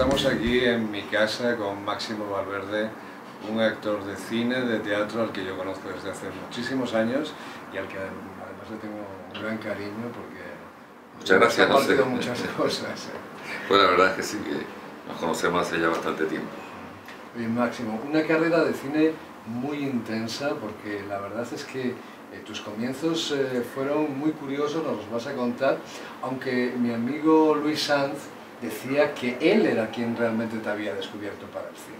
estamos aquí en mi casa con Máximo Valverde, un actor de cine, de teatro al que yo conozco desde hace muchísimos años y al que además le tengo un gran cariño porque muchas gracias, hemos compartido muchas cosas. Pues la verdad es que sí, que nos conocemos hace ya bastante tiempo. Oye, Máximo, una carrera de cine muy intensa porque la verdad es que tus comienzos fueron muy curiosos, nos los vas a contar, aunque mi amigo Luis Sanz decía que él era quien realmente te había descubierto para el cine.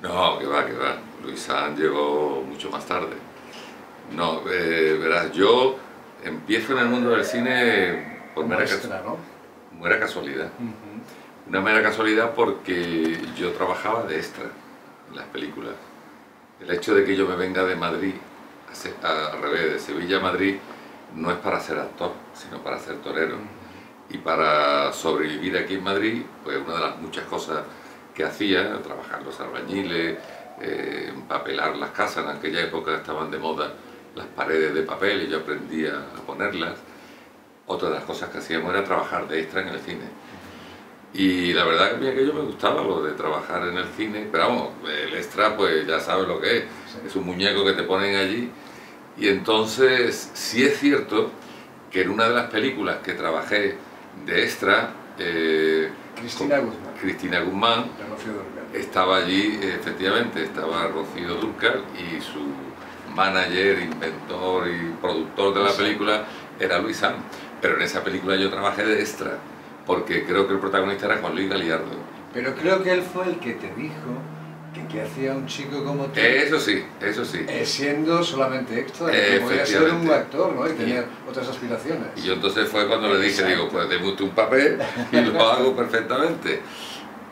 No, que va, que va. Luis Sanz llegó mucho más tarde. No, verás, yo empiezo en el mundo del cine por mera casualidad. Una mera casualidad porque yo trabajaba de extra en las películas. El hecho de que yo me venga de Madrid, al revés, de Sevilla a Madrid, no es para ser actor, sino para ser torero. Y para sobrevivir aquí en Madrid, pues una de las muchas cosas que hacía, trabajar los albañiles, empapelar las casas, en aquella época estaban de moda las paredes de papel y yo aprendía a ponerlas. Otra de las cosas que hacíamos era trabajar de extra en el cine. Y la verdad que a mí aquello me gustaba, lo de trabajar en el cine, pero vamos, el extra pues ya sabes lo que es un muñeco que te ponen allí. Y entonces sí es cierto que en una de las películas que trabajé de extra, Cristina Guzmán estaba allí, efectivamente, estaba Rocío Dúrcal y su manager, inventor y productor de la película era Luis Sanz. Pero en esa película yo trabajé de extra, porque creo que el protagonista era Juan Luis Galiardo. Pero creo que él fue el que te dijo que hacía un chico como tú. Eso sí, eso sí. Siendo solamente extra, que podía ser un actor, ¿no? Y tenía otras aspiraciones. Y yo entonces fue cuando le dije, digo, pues deme usted un papel y lo hago perfectamente.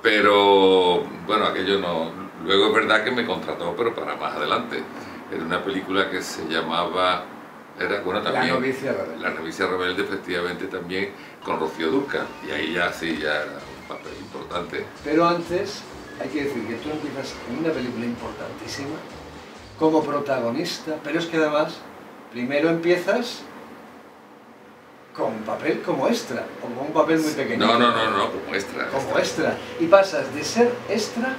Pero, bueno, aquello no... Luego es verdad que me contrató, pero para más adelante. Era una película que se llamaba... Bueno, también, La novicia rebelde. La novicia rebelde, efectivamente, también con Rocío Dúrcal. Y ahí ya sí, ya era un papel importante. Pero antes, hay que decir que tú empiezas en una película importantísima, como protagonista, pero es que además, primero empiezas con un papel como extra, o con un papel muy pequeño. No, como extra. Como extra. Y pasas de ser extra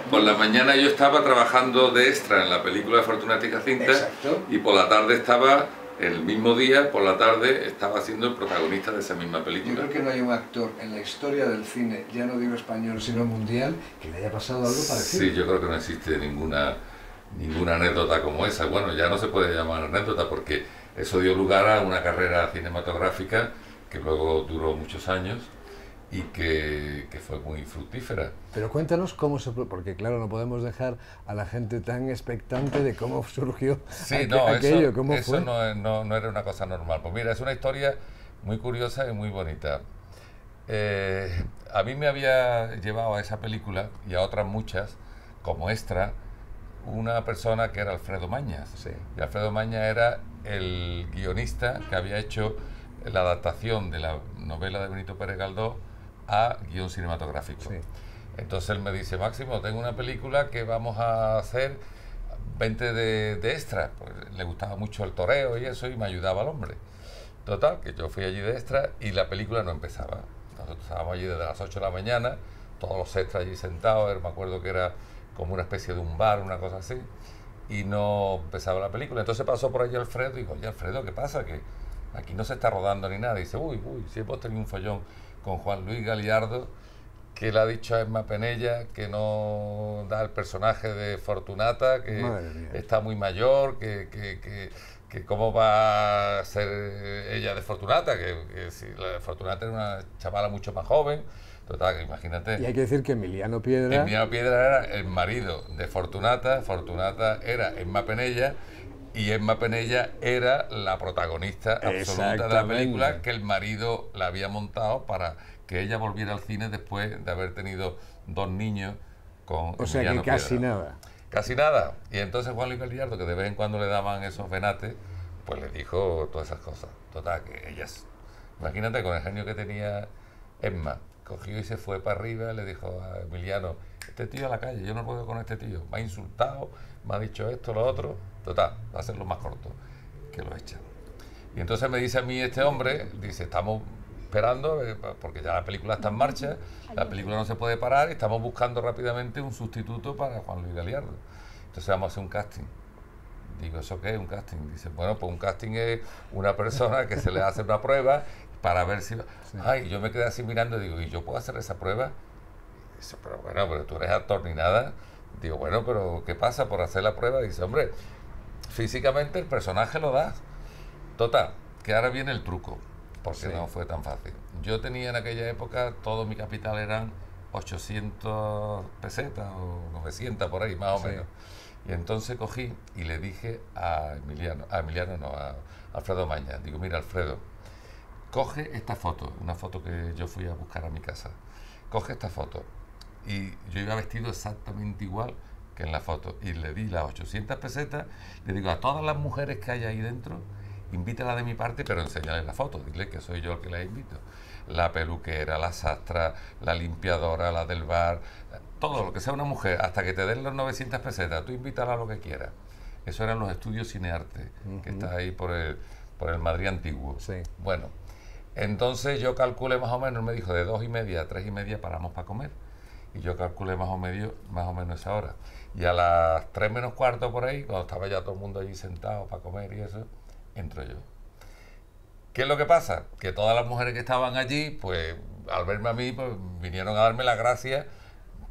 por la mañana yo estaba trabajando de extra en la película de Fortunata y Jacinta. Exacto. Y por la tarde estaba, el mismo día, por la tarde, estaba siendo el protagonista de esa misma película. Yo creo que no hay un actor en la historia del cine, ya no digo español, sino mundial, que le haya pasado algo parecido. Sí, yo creo que no existe ninguna anécdota como esa. Bueno, ya no se puede llamar anécdota porque eso dio lugar a una carrera cinematográfica que luego duró muchos años y que fue muy fructífera. Pero cuéntanos cómo se... Porque claro, no podemos dejar a la gente tan expectante de cómo surgió aquello, cómo eso fue. No era una cosa normal. Pues mira, es una historia muy curiosa y muy bonita. A mí me había llevado a esa película y a otras muchas como extra una persona que era Alfredo Mañas. Sí. Y Alfredo Mañas era el guionista que había hecho la adaptación de la novela de Benito Pérez Galdós a guión cinematográfico. Sí. Entonces él me dice, Máximo, tengo una película que vamos a hacer, vente de extra. Pues le gustaba mucho el toreo y eso, y me ayudaba el hombre. Total, que yo fui allí de extra y la película no empezaba. Nosotros estábamos allí desde las 8 de la mañana, todos los extras allí sentados, me acuerdo que era como una especie de un bar, una cosa así, y no empezaba la película. Entonces pasó por allí Alfredo y dijo, oye Alfredo, ¿qué pasa? Que aquí no se está rodando ni nada. Y dice, uy, si hemos tenido un follón con Juan Luis Galiardo, que le ha dicho a Emma Penella que no da el personaje de Fortunata, que está muy mayor, que cómo va a ser ella de Fortunata, que si la Fortunata era una chavala mucho más joven. Total, que imagínate. Y hay que decir que Emiliano Piedra era el marido de Fortunata, Fortunata era Emma Penella, y Emma Penella era la protagonista absoluta de la película que el marido la había montado para que ella volviera al cine después de haber tenido 2 niños con O sea Emiliano que casi Piedra. nada. Casi nada. Y entonces Juan Luis Galiardo, que de vez en cuando le daban esos venates, pues le dijo todas esas cosas. Total, que ellas... Imagínate con el genio que tenía Emma. Cogió y se fue para arriba, le dijo a Emiliano, este tío a la calle, yo no puedo con este tío, me ha insultado, me ha dicho esto, lo otro. Total, va a ser lo más corto, que lo echan. Y entonces me dice a mí este hombre, dice, estamos esperando, porque ya la película está en marcha, la película no se puede parar y estamos buscando rápidamente un sustituto para Juan Luis Galiardo. Entonces vamos a hacer un casting. Digo, ¿eso qué es un casting? Dice, bueno, pues un casting es una persona que se le hace una prueba para ver si... Sí. Ay, yo me quedé así mirando y digo, ¿y yo puedo hacer esa prueba? Y dice, pero bueno, pero tú eres actor ni nada. Digo, bueno, pero ¿qué pasa por hacer la prueba? Dice, hombre, físicamente el personaje lo das. Total, que ahora viene el truco, porque no fue tan fácil. Yo tenía en aquella época, todo mi capital eran 800 pesetas o 900 por ahí, más o menos. Y entonces cogí y le dije a Alfredo Maña, digo, mira Alfredo, coge esta foto, una foto que yo fui a buscar a mi casa, coge esta foto. Y yo iba vestido exactamente igual que en la foto. Y le di las 800 pesetas, le digo a todas las mujeres que hay ahí dentro, invítalas de mi parte, pero enséñale la foto, dile que soy yo el que las invito. La peluquera, la sastra, la limpiadora, la del bar, todo lo que sea una mujer, hasta que te den los 900 pesetas, tú invítala a lo que quieras. Eso eran los estudios Cinearte, que está ahí por el Madrid antiguo. Sí. Bueno, entonces yo calculé más o menos, me dijo de 2:30 a 3:30 paramos para comer. Y yo calculé más o menos esa hora. Y a las 3 menos cuarto por ahí, cuando estaba ya todo el mundo allí sentado para comer y eso, entro yo. ¿Qué es lo que pasa? Que todas las mujeres que estaban allí, pues al verme a mí, pues vinieron a darme las gracias.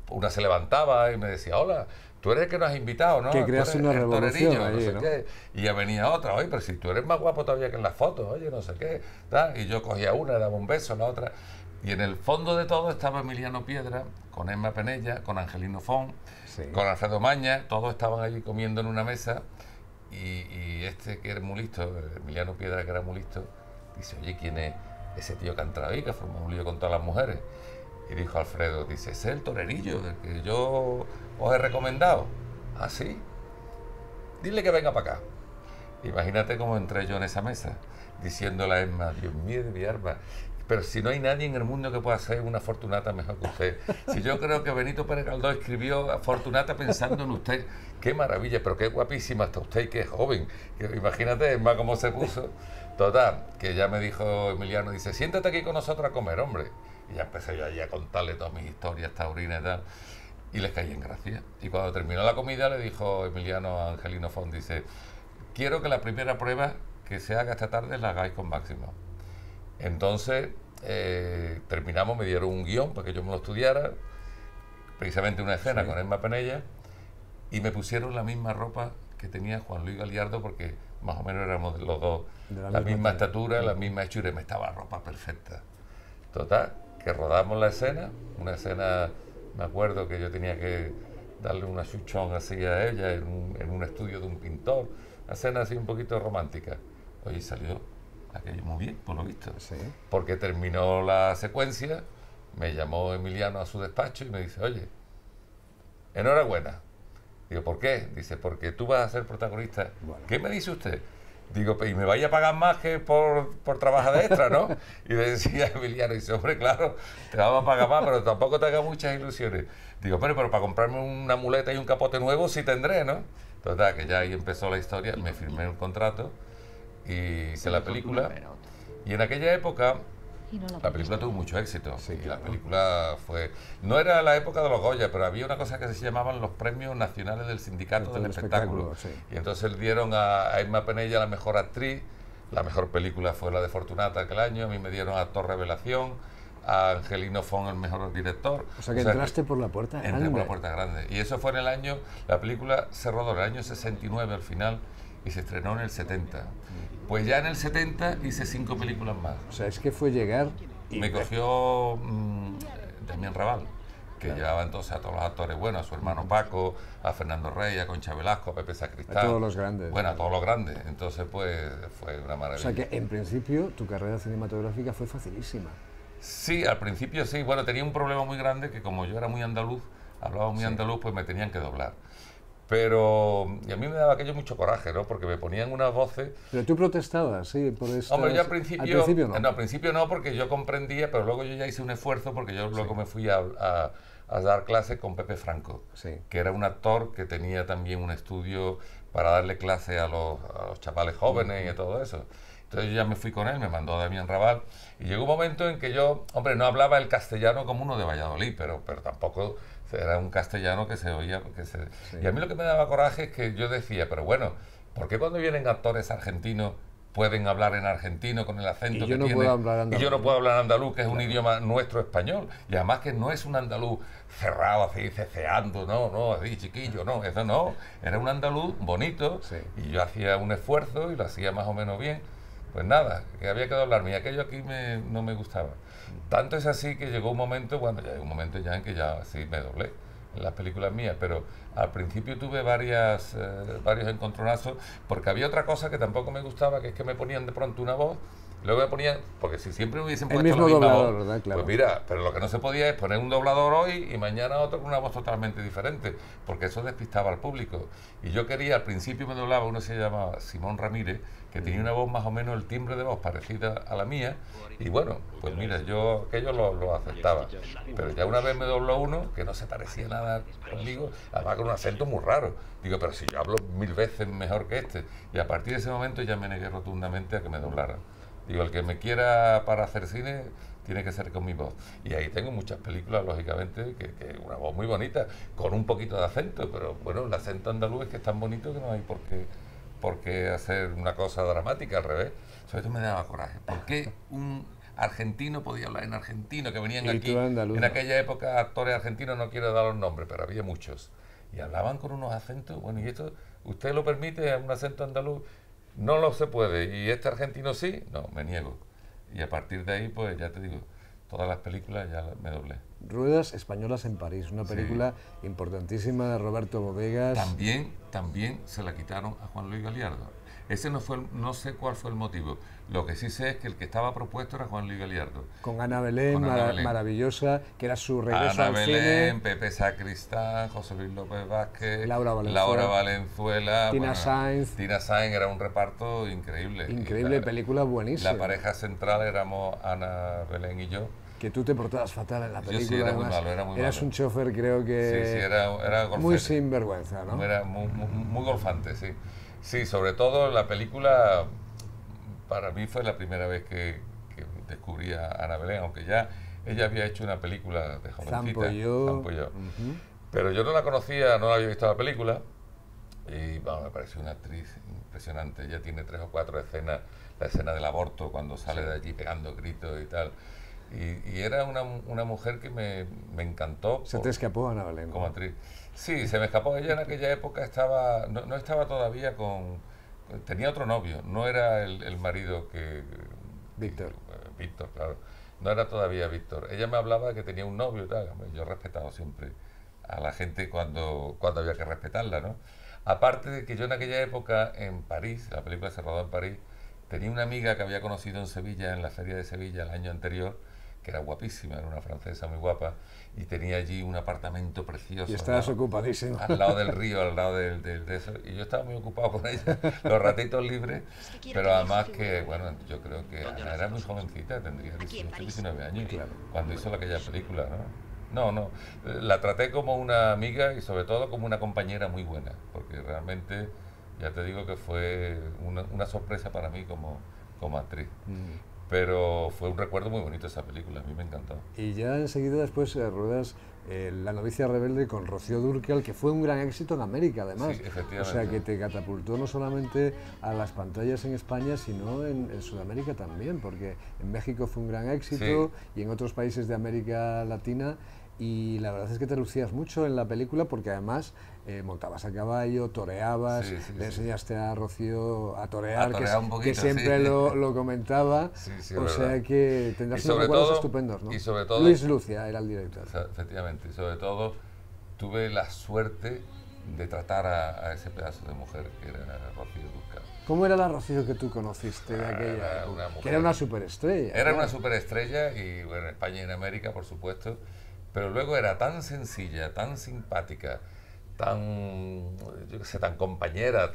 Una se levantaba y me decía, hola, tú eres el que nos has invitado, ¿no? Que creas una revolución allí, no sé qué. Y ya venía otra, oye, pero si tú eres más guapo todavía que en las fotos, oye, no sé qué. ¿Tal? Y yo cogía una, le daba un beso, la otra. Y en el fondo de todo estaba Emiliano Piedra, con Emma Penella, con Angelino Font, con Alfredo Maña, todos estaban allí comiendo en una mesa. Y este que era muy listo, Emiliano Piedra, que era muy listo, dice, oye, ¿quién es ese tío que ha entrado ahí, que ha formado un lío con todas las mujeres? Y dijo Alfredo, dice, ese es el torerillo del que yo os he recomendado. ¿Ah, sí? Dile que venga para acá. Imagínate cómo entré yo en esa mesa, diciéndole a Emma, Dios mío de mi arma, pero si no hay nadie en el mundo que pueda hacer una Fortunata mejor que usted. Si yo creo que Benito Pérez Galdós escribió Fortunata pensando en usted, qué maravilla, pero qué guapísima está usted y qué joven. Imagínate, Emma, cómo se puso. Total, que ya me dijo Emiliano, dice, siéntate aquí con nosotros a comer, hombre. Y ya empecé yo allí a contarle todas mis historias taurinas y tal. Y les caí en gracia. Y cuando terminó la comida le dijo Emiliano a Angelino Font, dice, quiero que la primera prueba que se haga esta tarde la hagáis con Máximo. Entonces terminamos, me dieron un guión para que yo me lo estudiara, precisamente una escena con Emma Penella, y me pusieron la misma ropa que tenía Juan Luis Galiardo, porque más o menos éramos los dos de la misma estatura, la misma hechura, y me estaba la ropa perfecta. Total, que rodamos la escena, una escena, me acuerdo que yo tenía que darle una chuchón así a ella en un estudio de un pintor, una escena así un poquito romántica. Oye, salió aquello muy bien, por lo visto. Sí. Porque terminó la secuencia, me llamó Emiliano a su despacho y me dice, oye, enhorabuena. Digo, ¿por qué? Dice, porque tú vas a ser protagonista. Bueno. ¿Qué me dice usted? Digo, y me vaya a pagar más que por trabajar de extra, ¿no? Y le decía a Emiliano, dice, hombre, claro, te vamos a pagar más, pero tampoco te hagas muchas ilusiones. Digo, pero para comprarme una muleta y un capote nuevo sí tendré, ¿no? Total, que ya ahí empezó la historia, me firmé un contrato y hice la película. Y en aquella época la película tuvo mucho éxito. Sí, y la película fue... No era la época de los Goya, pero había una cosa que se llamaban los Premios Nacionales del Sindicato del Espectáculo. Sí. Y entonces dieron a Emma Penella la mejor actriz, la mejor película fue la de Fortunata aquel año, a mí me dieron actor revelación, a Angelino Font el mejor director. O sea que entraste por la puerta grande. Entré por la puerta grande. Y eso fue en el año... La película se rodó en el año 69 al final, y se estrenó en el 70. Pues ya en el 70 hice 5 películas más. O sea, es que fue llegar y... Me cogió Damián Raval, que llevaba entonces a todos los actores buenos, a su hermano Paco, a Fernando Rey, a Concha Velasco, a Pepe Sacristán. A todos los grandes. Bueno, a todos los grandes. Entonces, pues, fue una maravilla. O sea que, en principio, tu carrera cinematográfica fue facilísima. Sí, al principio sí. Bueno, tenía un problema muy grande, que como yo era muy andaluz, hablaba muy andaluz, pues me tenían que doblar. Pero y a mí me daba aquello mucho coraje, ¿no? Porque me ponían unas voces... Pero tú protestabas, sí, por esto. Hombre, yo al principio no. No, al principio no, porque yo comprendía, pero luego yo ya hice un esfuerzo, porque yo luego me fui a dar clases con Pepe Franco, que era un actor que tenía también un estudio para darle clase a los chavales jóvenes y todo eso. Entonces yo ya me fui con él, me mandó Damián Raval, y llegó un momento en que yo, hombre, no hablaba el castellano como uno de Valladolid, pero tampoco era un castellano que se oía. Sí. Y a mí lo que me daba coraje es que yo decía, pero bueno, ¿por qué cuando vienen actores argentinos pueden hablar en argentino con el acento que tienen? Y yo no puedo hablar andaluz, que es un idioma nuestro español, y además que no es un andaluz cerrado, así, ceceando, no, así, chiquillo, no, eso no, era un andaluz bonito, sí. Y yo hacía un esfuerzo y lo hacía más o menos bien. Pues nada, que había que doblarme, y aquello aquí no me gustaba. Tanto es así que llegó un momento, bueno, ya llegó un momento ya en que ya sí me doblé en las películas mías, pero al principio tuve varios encontronazos, porque había otra cosa que tampoco me gustaba, que es que me ponían de pronto una voz, luego me ponían, porque si siempre me hubiesen puesto la misma voz, ¿verdad? Claro. Pues mira, pero lo que no se podía es poner un doblador hoy y mañana otro con una voz totalmente diferente, porque eso despistaba al público. Y yo quería, al principio me doblaba, uno se llamaba Simón Ramírez, que tenía una voz más o menos, el timbre de voz parecida a la mía, y bueno, pues mira, yo aquello lo aceptaba. Pero ya una vez me dobló uno que no se parecía nada conmigo, además con un acento muy raro. Digo, pero si yo hablo 1000 veces mejor que este. Y a partir de ese momento ya me negué rotundamente a que me doblaran. Digo, el que me quiera para hacer cine tiene que ser con mi voz. Y ahí tengo muchas películas, lógicamente, que una voz muy bonita, con un poquito de acento, pero bueno, el acento andaluz es que es tan bonito que no hay por qué hacer una cosa dramática, al revés. Sobre todo me daba coraje. ¿Por qué un argentino podía hablar en argentino, que venían aquí? En aquella época, actores argentinos, no quiero dar los nombres, pero había muchos. Y hablaban con unos acentos, bueno, y esto, ¿usted lo permite, un acento andaluz? No lo se puede. ¿Y este argentino sí? No, me niego. Y a partir de ahí, pues ya te digo, todas las películas ya me doblé. Ruedas españolas en París, una película importantísima de Roberto Bodegas. También se la quitaron a Juan Luis Galiardo. Ese no sé cuál fue el motivo. Lo que sí sé es que el que estaba propuesto era Juan Luis Galiardo. Con Ana Belén, maravillosa, que era su regreso al cine. Ana Belén, Pepe Sacristán, José Luis López Vázquez, Laura Valenzuela, Tina Sainz. Tina Sainz, era un reparto increíble. Increíble, película buenísima. La pareja central éramos Ana Belén y yo. Que tú te portabas fatal en la película. Yo sí, era muy malo. Eras un chofer, creo que... Sí, era golfete. Muy sinvergüenza, ¿no? Era muy golfante, sí. Sí, sobre todo la película, para mí fue la primera vez que descubrí a Ana Belén, aunque ya ella había hecho una película de jovencita. Zampo y yo. Pero yo no la conocía, no la había visto la película, y bueno, me pareció una actriz impresionante. Ella tiene 3 o 4 escenas, la escena del aborto, cuando sale de allí pegando gritos y tal. Y era una mujer que me encantó. ¿Se te escapó Ana Belén? Como actriz. Sí, se me escapó. Ella en aquella época no estaba todavía tenía otro novio, no era el marido que... Víctor. Víctor, claro. No era todavía Víctor. Ella me hablaba que tenía un novio y tal. Yo he respetado siempre a la gente cuando había que respetarla, ¿no? Aparte de que yo en aquella época en París, la película se rodó en París, tenía una amiga que había conocido en Sevilla, en la Feria de Sevilla el año anterior, que era guapísima, era una francesa muy guapa, y tenía allí un apartamento precioso. Y estabas ocupadísimo. Al lado del río, al lado de eso, y yo estaba muy ocupado con ella, los ratitos libres, pero además que, bueno, yo creo que Ana era muy jovencita, tendría 18, 19 años, claro, cuando hizo aquella película, ¿no? La traté como una amiga y sobre todo como una compañera muy buena, porque realmente, ya te digo que fue una sorpresa para mí como actriz. Pero fue un recuerdo muy bonito esa película, a mí me encantó. Y ya enseguida después ruedas La novicia rebelde con Rocío Dúrcal, que fue un gran éxito en América además. Sí, efectivamente. O sea, que te catapultó no solamente a las pantallas en España, sino en Sudamérica también, porque en México fue un gran éxito, sí, y en otros países de América Latina. Y la verdad es que te lucías mucho en la película porque además montabas a caballo, toreabas, le enseñaste a Rocío a torear, que siempre lo comentaba, o sea que tendrás unos recuerdos estupendos, ¿no? Y sobre todo, Luis Lucia era el director. Efectivamente, y sobre todo tuve la suerte de tratar a ese pedazo de mujer que era Rocío Dúrcal. ¿Cómo era la Rocío que tú conociste de aquella? Que era una superestrella. Era una superestrella, y bueno, en España y en América, por supuesto. Pero luego era tan sencilla, tan simpática, yo qué sé, tan compañera,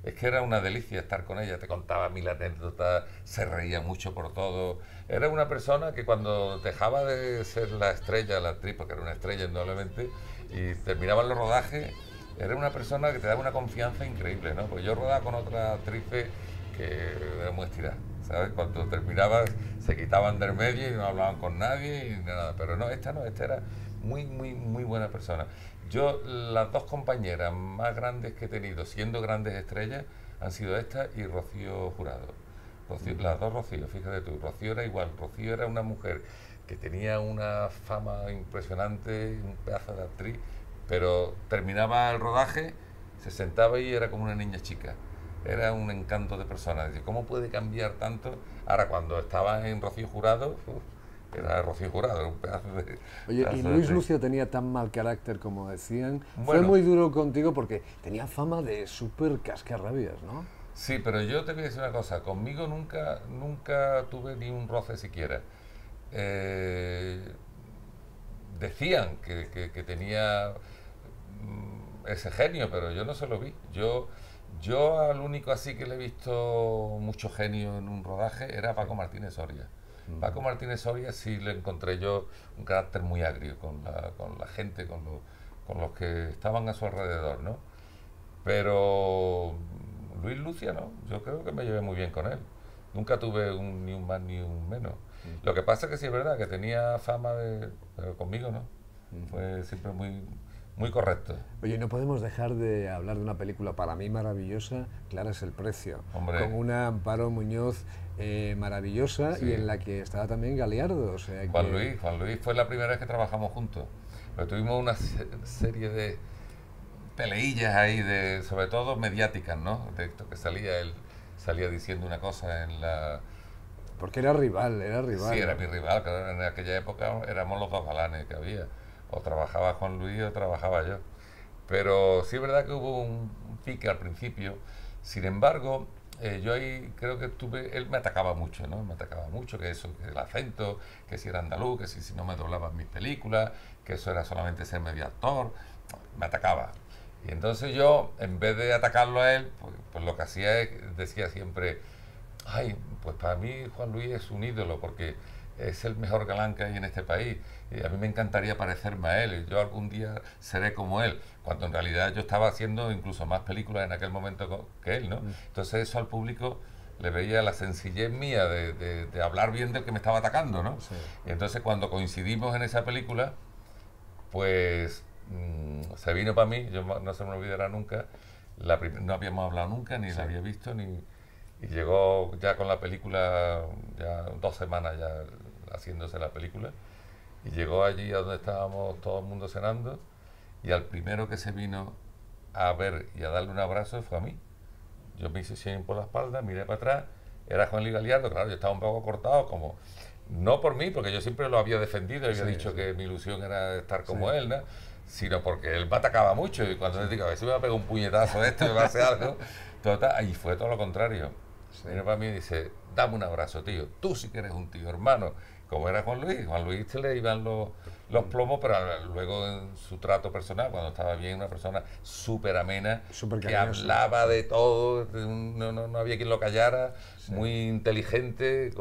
es que era una delicia estar con ella, te contaba 1000 anécdotas, se reía mucho por todo. Era una persona que cuando dejaba de ser la estrella, la actriz, porque era una estrella indudablemente, y terminaban los rodajes, era una persona que te daba una confianza increíble, ¿no? Pues yo rodaba con otra actriz que era muy estirada, ¿sabes? Cuando terminaba se quitaban del medio y no hablaban con nadie y nada, pero no, esta era muy buena persona. Yo, las dos compañeras más grandes que he tenido, siendo grandes estrellas, han sido esta y Rocío Jurado. Las dos Rocío, fíjate tú, Rocío era igual, Rocío era una mujer que tenía una fama impresionante, un pedazo de actriz, pero terminaba el rodaje, se sentaba y era como una niña chica. Era un encanto de persona. Es decir, ¿cómo puede cambiar tanto? Ahora, cuando estaba en Rocío Jurado, era Rocío Jurado, era un pedazo de... Oye, ¿y Luis Lucio tenía tan mal carácter como decían? Bueno, fue muy duro contigo porque tenía fama de súper cascarrabias, ¿no? Sí, pero yo te voy a decir una cosa, conmigo nunca tuve ni un roce siquiera. Decían que tenía ese genio, pero yo no se lo vi. Yo al único así que le he visto mucho genio en un rodaje era Paco Martínez Soria. Paco Martínez Soria sí le encontré yo un carácter muy agrio con la gente, con los que estaban a su alrededor, ¿no? Pero Luis Lucia no, yo creo que me llevé muy bien con él. Nunca tuve ni un más ni un menos. Lo que pasa es que sí es verdad que tenía fama de... pero conmigo no. Fue siempre muy correcto. Oye, no podemos dejar de hablar de una película para mí maravillosa, Clara es el precio. Hombre. Con una Amparo Muñoz maravillosa, Sí. y en la que estaba también Galiardo. O sea, Juan Luis fue la primera vez que trabajamos juntos. Pero tuvimos una serie de peleillas ahí, sobre todo mediáticas, ¿no? De esto que él salía diciendo una cosa en la... Porque era rival. Sí, era mi rival, claro, en aquella época éramos los dos galanes que había. O trabajaba Juan Luis o trabajaba yo. Pero sí es verdad que hubo un pique al principio. Sin embargo, yo ahí creo que él me atacaba mucho, ¿no? Me atacaba mucho, que eso, que el acento, que si era andaluz, que si no me doblaban mis películas, que eso era solamente ser medio actor. Me atacaba. Y entonces yo, en vez de atacarlo a él, pues lo que hacía es, decía siempre, ay, pues para mí Juan Luis es un ídolo porque es el mejor galán que hay en este país. Y a mí me encantaría parecerme a él, y yo algún día seré como él, cuando en realidad yo estaba haciendo incluso más películas en aquel momento que él, ¿no? Entonces eso al público le veía la sencillez mía de hablar bien del que me estaba atacando, ¿no? Sí. Y entonces cuando coincidimos en esa película, pues se vino para mí, yo no se me olvidará nunca, no habíamos hablado nunca, ni la había visto, y llegó ya con la película, ya 2 semanas ya haciéndose la película, y llegó allí a donde estábamos todo el mundo cenando, y al primero que se vino a ver y a darle un abrazo fue a mí. Yo me hice 100 por la espalda, miré para atrás, era Juan Luis Galiardo, claro, yo estaba un poco cortado, como, no por mí, porque yo siempre lo había defendido, había dicho que mi ilusión era estar como él, ¿no? Sino porque él me atacaba mucho, y cuando le digo, a ver si me va a pegar un puñetazo de esto, me va a hacer algo, total, y fue todo lo contrario. Viene para mí y dice, dame un abrazo, tío, tú sí que eres un tío, hermano. Como era Juan Luis se le iban los plomos, pero luego en su trato personal, cuando estaba bien, una persona súper amena, que hablaba de todo, no había quien lo callara, muy inteligente,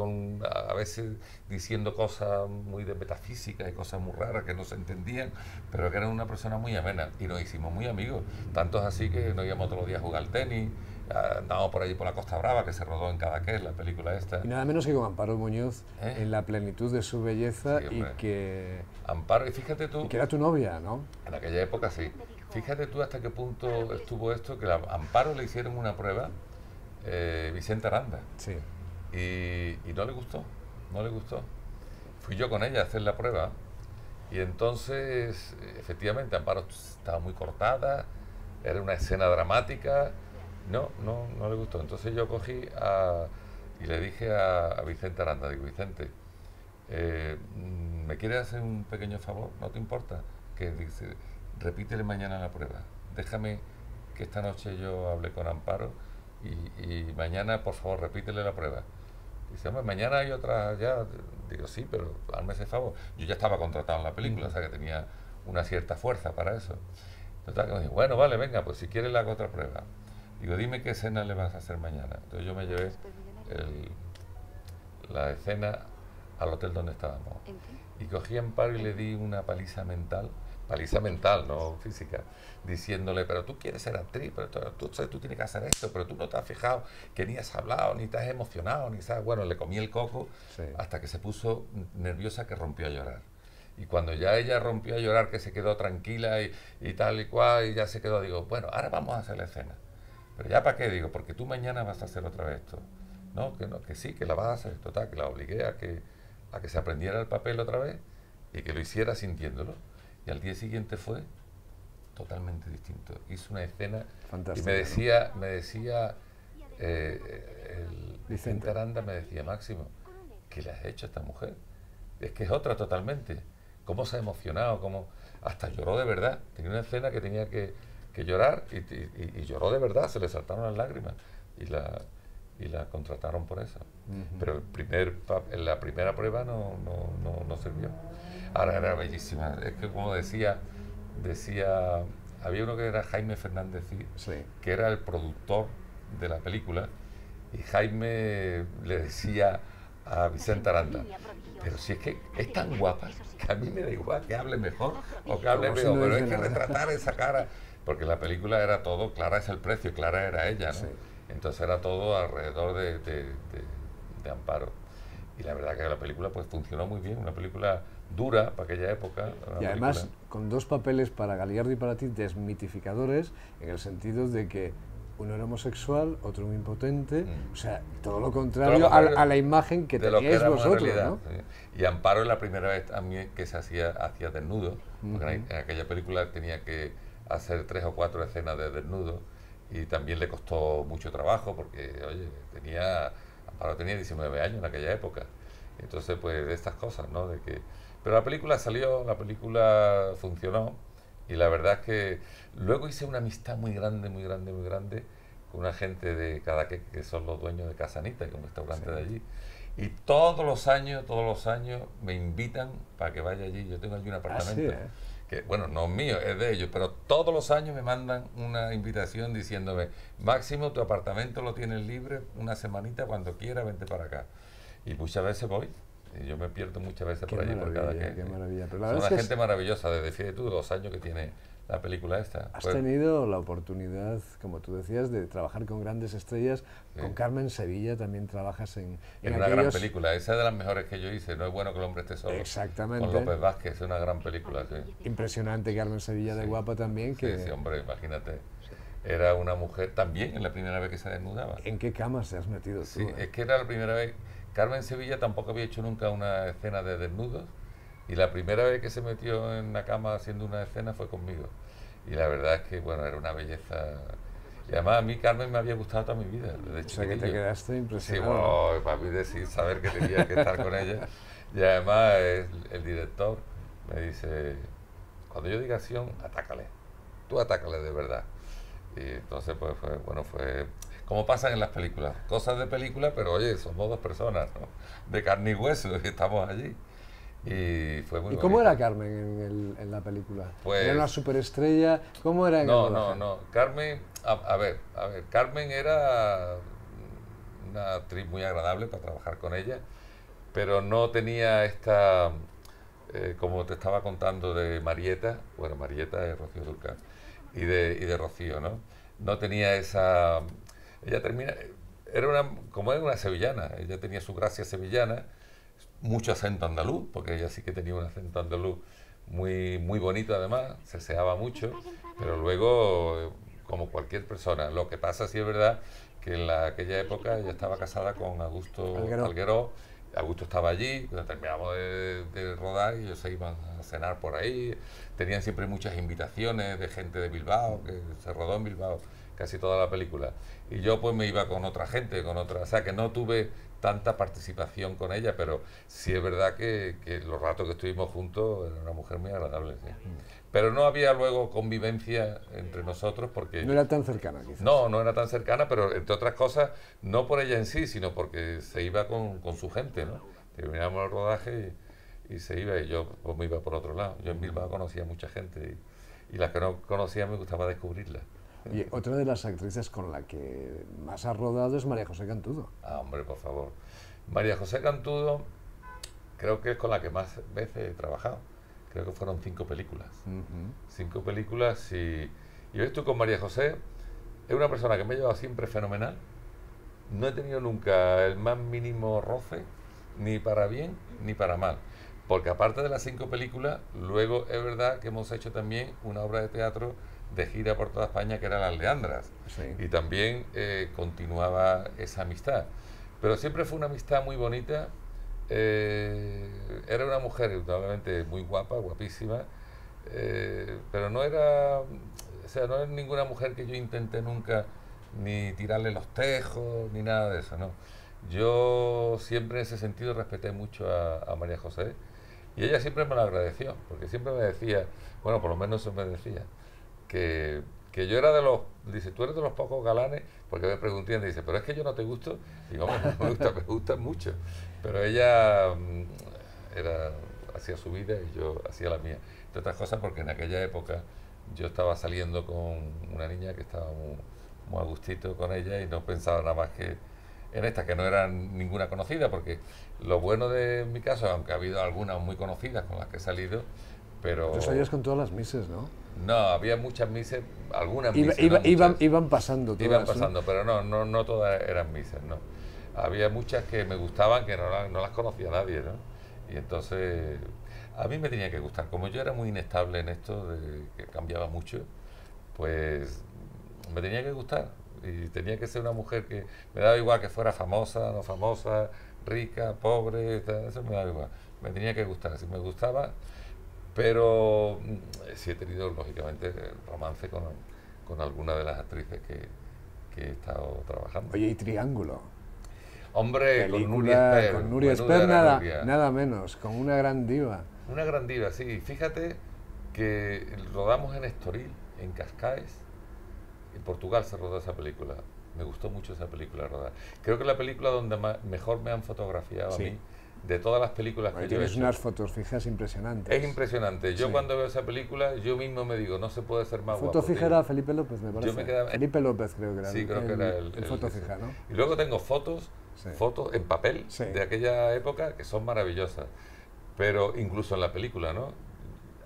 a veces diciendo cosas muy de metafísica y cosas muy raras que no se entendían, pero que era una persona muy amena, y nos hicimos muy amigos, tanto es así que nos íbamos todos los días a jugar al tenis, andábamos por allí por la Costa Brava, que se rodó en Cadaqués, la película esta. Y nada menos que con Amparo Muñoz, en la plenitud de su belleza, sí, y que... Amparo, y fíjate tú... Y que era tu novia, ¿no? En aquella época sí. Fíjate tú hasta qué punto estuvo esto, que a Amparo le hicieron una prueba, Vicente Aranda. Sí. Y no le gustó. Fui yo con ella a hacer la prueba, y entonces, efectivamente, Amparo estaba muy cortada, era una escena dramática, no le gustó. Entonces yo cogí y le dije a Vicente Aranda, digo, Vicente, ¿me quieres hacer un pequeño favor? ¿No te importa? Que dice, repítele mañana la prueba, déjame que esta noche yo hable con Amparo y mañana, por favor, repítele la prueba. Dice, hombre, mañana hay otra ya. Digo, sí, pero hazme ese favor. Yo ya estaba contratado en la película, o sea que tenía una cierta fuerza para eso. Total, que me dijo, bueno, vale, venga, pues si quieres le hago otra prueba. Digo, dime qué escena le vas a hacer mañana. Entonces yo me llevé la escena al hotel donde estábamos. Y cogí a Amparo y le di una paliza mental, paliza mental, no física, diciéndole, pero tú quieres ser actriz, pero tú tienes que hacer esto, pero tú no te has fijado que ni has hablado, ni te has emocionado, ni sabes. Bueno, le comí el coco hasta que se puso nerviosa, que rompió a llorar. Y cuando ya ella rompió a llorar, que se quedó tranquila y tal y cual, y ya se quedó, digo, bueno, ahora vamos a hacer la escena. Pero ya para qué, digo, porque tú mañana vas a hacer otra vez esto. No, que sí, que la vas a hacer, total, que la obligué a que se aprendiera el papel otra vez y que lo hiciera sintiéndolo. Y al día siguiente fue totalmente distinto. Hizo una escena fantástica, y me decía el Vicente Aranda, me decía, Máximo, ¿qué le has hecho a esta mujer? Es que es otra totalmente. Cómo se ha emocionado, cómo hasta lloró de verdad. Tenía una escena que tenía que llorar y lloró de verdad, se le saltaron las lágrimas y la contrataron por eso. Pero la primera prueba no sirvió. Ahora era bellísima. Es que como decía, había uno que era Jaime Fernández Cid, que era el productor de la película, y Jaime le decía a Vicente Aranda, pero si es que es tan guapa que a mí me da igual que hable mejor o que hable peor, pero es que retratar esa cara, porque la película era todo, Clara es el precio, Clara era ella, ¿no? Entonces era todo alrededor de Amparo. Y la verdad que la película pues funcionó muy bien, una película dura para aquella época. Y además con dos papeles para Galiardo y para ti desmitificadores, en el sentido de que uno era homosexual, otro muy impotente, o sea, todo lo contrario a la imagen que teníais vosotros, ¿no? Sí. Y Amparo es la primera vez también que se hacía desnudo, porque en aquella película tenía que hacer 3 o 4 escenas de desnudo, y también le costó mucho trabajo, porque, oye, Amparo tenía 19 años en aquella época, entonces, pues, de estas cosas, ¿no? Pero la película salió, la película funcionó, y la verdad es que luego hice una amistad muy grande con una gente de Cadaqués, que son los dueños de Casanita, que es un restaurante de allí. Y todos los años me invitan para que vaya allí. Yo tengo allí un apartamento, que bueno, no es mío, es de ellos, pero todos los años me mandan una invitación diciéndome, Máximo, tu apartamento lo tienes libre, una semanita, cuando quieras, vente para acá. Y muchas veces voy. Y yo me pierdo muchas veces por allí, por Cadaqués. Qué maravilla. Pero la verdad es una gente maravillosa, desde fíjate tú, 2 años que tiene la película esta. Has tenido la oportunidad, como tú decías, de trabajar con grandes estrellas. Con Carmen Sevilla también trabajas en una gran película. Esa es de las mejores que yo hice. No es bueno que el hombre esté solo. Exactamente. Con López Vázquez, es una gran película. Impresionante Carmen Sevilla de guapa también. Sí, hombre, imagínate. Era una mujer también, en la primera vez que se desnudaba. ¿En qué camas te has metido tú? Sí, es que era la primera vez. Carmen Sevilla tampoco había hecho nunca una escena de desnudos, y la primera vez que se metió en la cama haciendo una escena fue conmigo. Y la verdad es que, bueno, era una belleza. Y además a mí Carmen me había gustado toda mi vida, desde chiquitillo. O sea, que te quedaste impresionado. Sí, bueno, para mí decir, saber que tenía que estar con ella. Y además el director me dice, cuando yo diga acción, atácale. Tú atácale de verdad. Y entonces, pues, fue como pasan en las películas. Cosas de película, pero oye, somos 2 personas, ¿no? De carne y hueso, y estamos allí. Y fue muy bonito. ¿Cómo era Carmen en la película? Pues, ¿Era una superestrella? ¿Cómo era en el rodaje? No. Carmen, a ver, Carmen era una actriz muy agradable para trabajar con ella, pero no tenía esta, como te estaba contando de Marieta, bueno, Marieta es Rocío Dúrcal, y de Rocío, ¿no? No tenía esa... Ella era como era una sevillana, ella tenía su gracia sevillana, mucho acento andaluz, porque ella sí que tenía un acento andaluz muy, muy bonito además, ceseaba mucho, pero luego, como cualquier persona, lo que pasa sí es verdad que en aquella época ella estaba casada con Augusto Algueró. Augusto estaba allí, cuando terminábamos de rodar, y ellos se iban a cenar por ahí, tenían siempre muchas invitaciones de gente de Bilbao, que se rodó en Bilbao casi toda la película, y yo pues me iba con otra gente, o sea que no tuve tanta participación con ella, pero sí es verdad que los ratos que estuvimos juntos era una mujer muy agradable, sí. Pero no había luego convivencia entre nosotros porque... No era tan cercana, quizás. No era tan cercana, pero entre otras cosas, no por ella en sí, sino porque se iba con su gente, ¿no? Terminábamos el rodaje y se iba, y yo pues me iba por otro lado. Yo en Bilbao conocía mucha gente, y las que no conocía me gustaba descubrirlas. Y otra de las actrices con la que más has rodado es María José Cantudo. Ah, hombre, por favor. María José Cantudo creo que es con la que más veces he trabajado. creo que fueron 5 películas. 5 películas y ves tú con María José, es una persona que me ha llevado siempre fenomenal. No he tenido nunca el más mínimo roce, ni para bien ni para mal. Porque aparte de las 5 películas, luego es verdad que hemos hecho también una obra de teatro de gira por toda España que era Las Leandras. Sí. Y también continuaba esa amistad. Pero siempre fue una amistad muy bonita. Era una mujer indudablemente muy guapa, guapísima, pero no era, o sea, no es ninguna mujer que yo intenté nunca ni tirarle los tejos, ni nada de eso, ¿no? Yo siempre en ese sentido respeté mucho a María José y ella siempre me lo agradeció, porque siempre me decía, bueno, por lo menos eso me decía, que yo era de los, dice, tú eres de los pocos galanes, porque me pregunté, dice, pero es que yo no te gusto, y digo, hombre, no me gusta, me gustan mucho, pero ella hacía su vida y yo hacía la mía, entre otras cosas porque en aquella época yo estaba saliendo con una niña que estaba muy a gustito con ella y no pensaba nada más que en esta, que no era ninguna conocida, porque lo bueno de mi caso, aunque ha habido algunas muy conocidas con las que he salido, pero... Tú salías con todas las mises, ¿no? No, había muchas mises, algunas mises. Iban pasando todas. Iban pasando, ¿no? Pero no todas eran mises, ¿no? Había muchas que me gustaban que no las conocía nadie, ¿no? Y entonces, a mí me tenía que gustar. Como yo era muy inestable en esto, que cambiaba mucho, pues me tenía que gustar. Y tenía que ser una mujer que me daba igual que fuera famosa, no famosa, rica, pobre, eso me daba igual. Me tenía que gustar. Si me gustaba... Pero sí he tenido, lógicamente, romance con alguna de las actrices que he estado trabajando. Oye, y Triángulo. Hombre, Película, con Nuria Esper. Nada menos, con una gran diva. Una gran diva, sí. Fíjate que rodamos en Estoril, en Cascais. En Portugal se rodó esa película. Me gustó mucho esa película rodar. Creo que es la película donde mejor me han fotografiado a mí. De todas las películas que yo he hecho. Tienes unas fotos fijas impresionantes. Es impresionante. Yo cuando veo esa película, yo mismo me digo, no se puede ser más guapo. Foto fija era Felipe López, me parece. Yo me quedaba... Felipe López creo que era. Sí, creo que era el foto fija, ¿no? Y luego tengo fotos en papel de aquella época que son maravillosas. Pero incluso en la película, ¿no?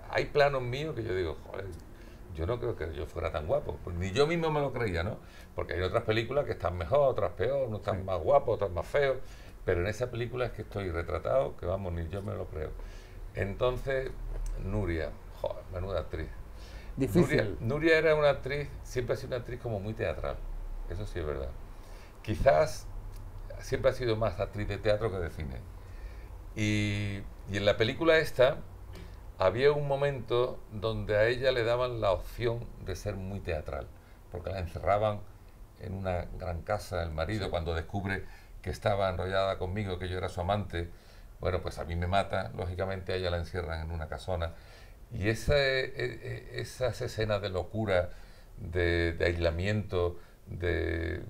Hay planos míos que yo digo, joder, yo no creo que yo fuera tan guapo. Pues ni yo mismo me lo creía, ¿no? Porque hay otras películas que están mejor, otras peor, unos están más guapos, otras más feos. Pero en esa película es que estoy retratado, que vamos, ni yo me lo creo. Entonces, Nuria, joder, menuda actriz. Difícil. Nuria era una actriz, siempre ha sido una actriz como muy teatral, eso sí es verdad. Quizás siempre ha sido más actriz de teatro que de cine. Y en la película esta, había un momento donde a ella le daban la opción de ser muy teatral, porque la encerraban en una gran casa, el marido, cuando descubre que estaba enrollada conmigo, que yo era su amante, bueno, pues a mí me mata, lógicamente a ella la encierran en una casona. Y esas escenas de locura, de aislamiento, de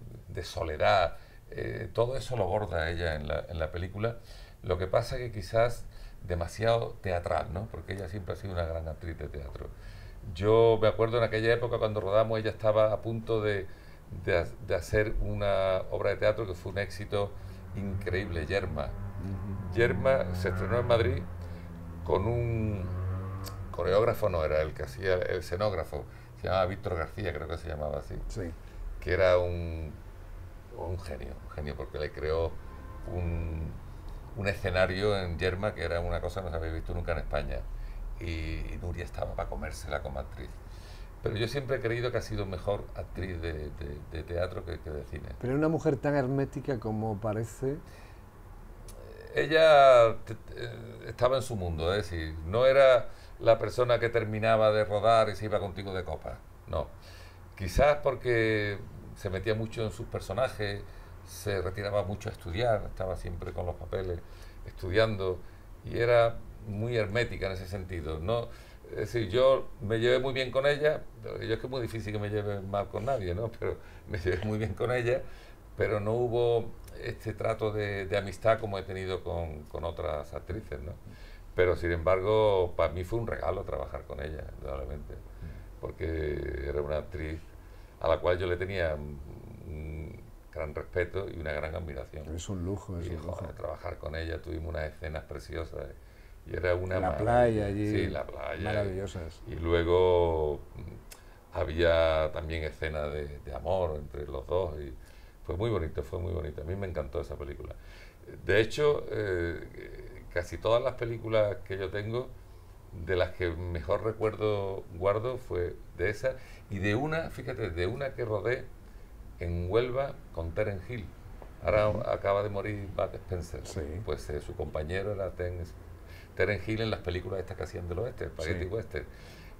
soledad, todo eso lo borda ella en la película. Lo que pasa es que quizás demasiado teatral, ¿no? Porque ella siempre ha sido una gran actriz de teatro. Yo me acuerdo en aquella época cuando rodamos, ella estaba a punto de hacer una obra de teatro que fue un éxito increíble, Yerma. Yerma se estrenó en Madrid con un coreógrafo, no era el que hacía el escenógrafo, se llamaba Víctor García, creo que se llamaba así, que era un genio, porque le creó un escenario en Yerma que era una cosa que no se había visto nunca en España, y Nuria estaba para comérsela como actriz. Pero yo siempre he creído que ha sido mejor actriz de teatro que de cine. Pero una mujer tan hermética como parece... Ella estaba en su mundo, es decir, no era la persona que terminaba de rodar y se iba contigo de copa, no. Quizás porque se metía mucho en sus personajes, se retiraba mucho a estudiar, estaba siempre con los papeles estudiando y era muy hermética en ese sentido, ¿no? Es decir, yo me llevé muy bien con ella, yo es que es muy difícil que me lleve mal con nadie, ¿no? Pero me llevé muy bien con ella, pero no hubo este trato de amistad como he tenido con otras actrices, ¿no? Pero sin embargo, para mí fue un regalo trabajar con ella, indudablemente, porque era una actriz a la cual yo le tenía un gran respeto y una gran admiración. Es un lujo, es un lujo. Joder, trabajar con ella, tuvimos unas escenas preciosas y era una la playa allí, sí, la playa, maravillosas. Y luego había también escenas de amor entre los dos y fue muy bonito, fue muy bonito. A mí me encantó esa película. De hecho, casi todas las películas que yo tengo, de las que mejor recuerdo guardo, fue de esa y de una, fíjate, de una que rodé en Huelva con Terence Hill. Ahora acaba de morir Bud Spencer. Sí. Pues su compañero era Terence Hill en las películas estas que hacían del oeste, Spaghetti Western.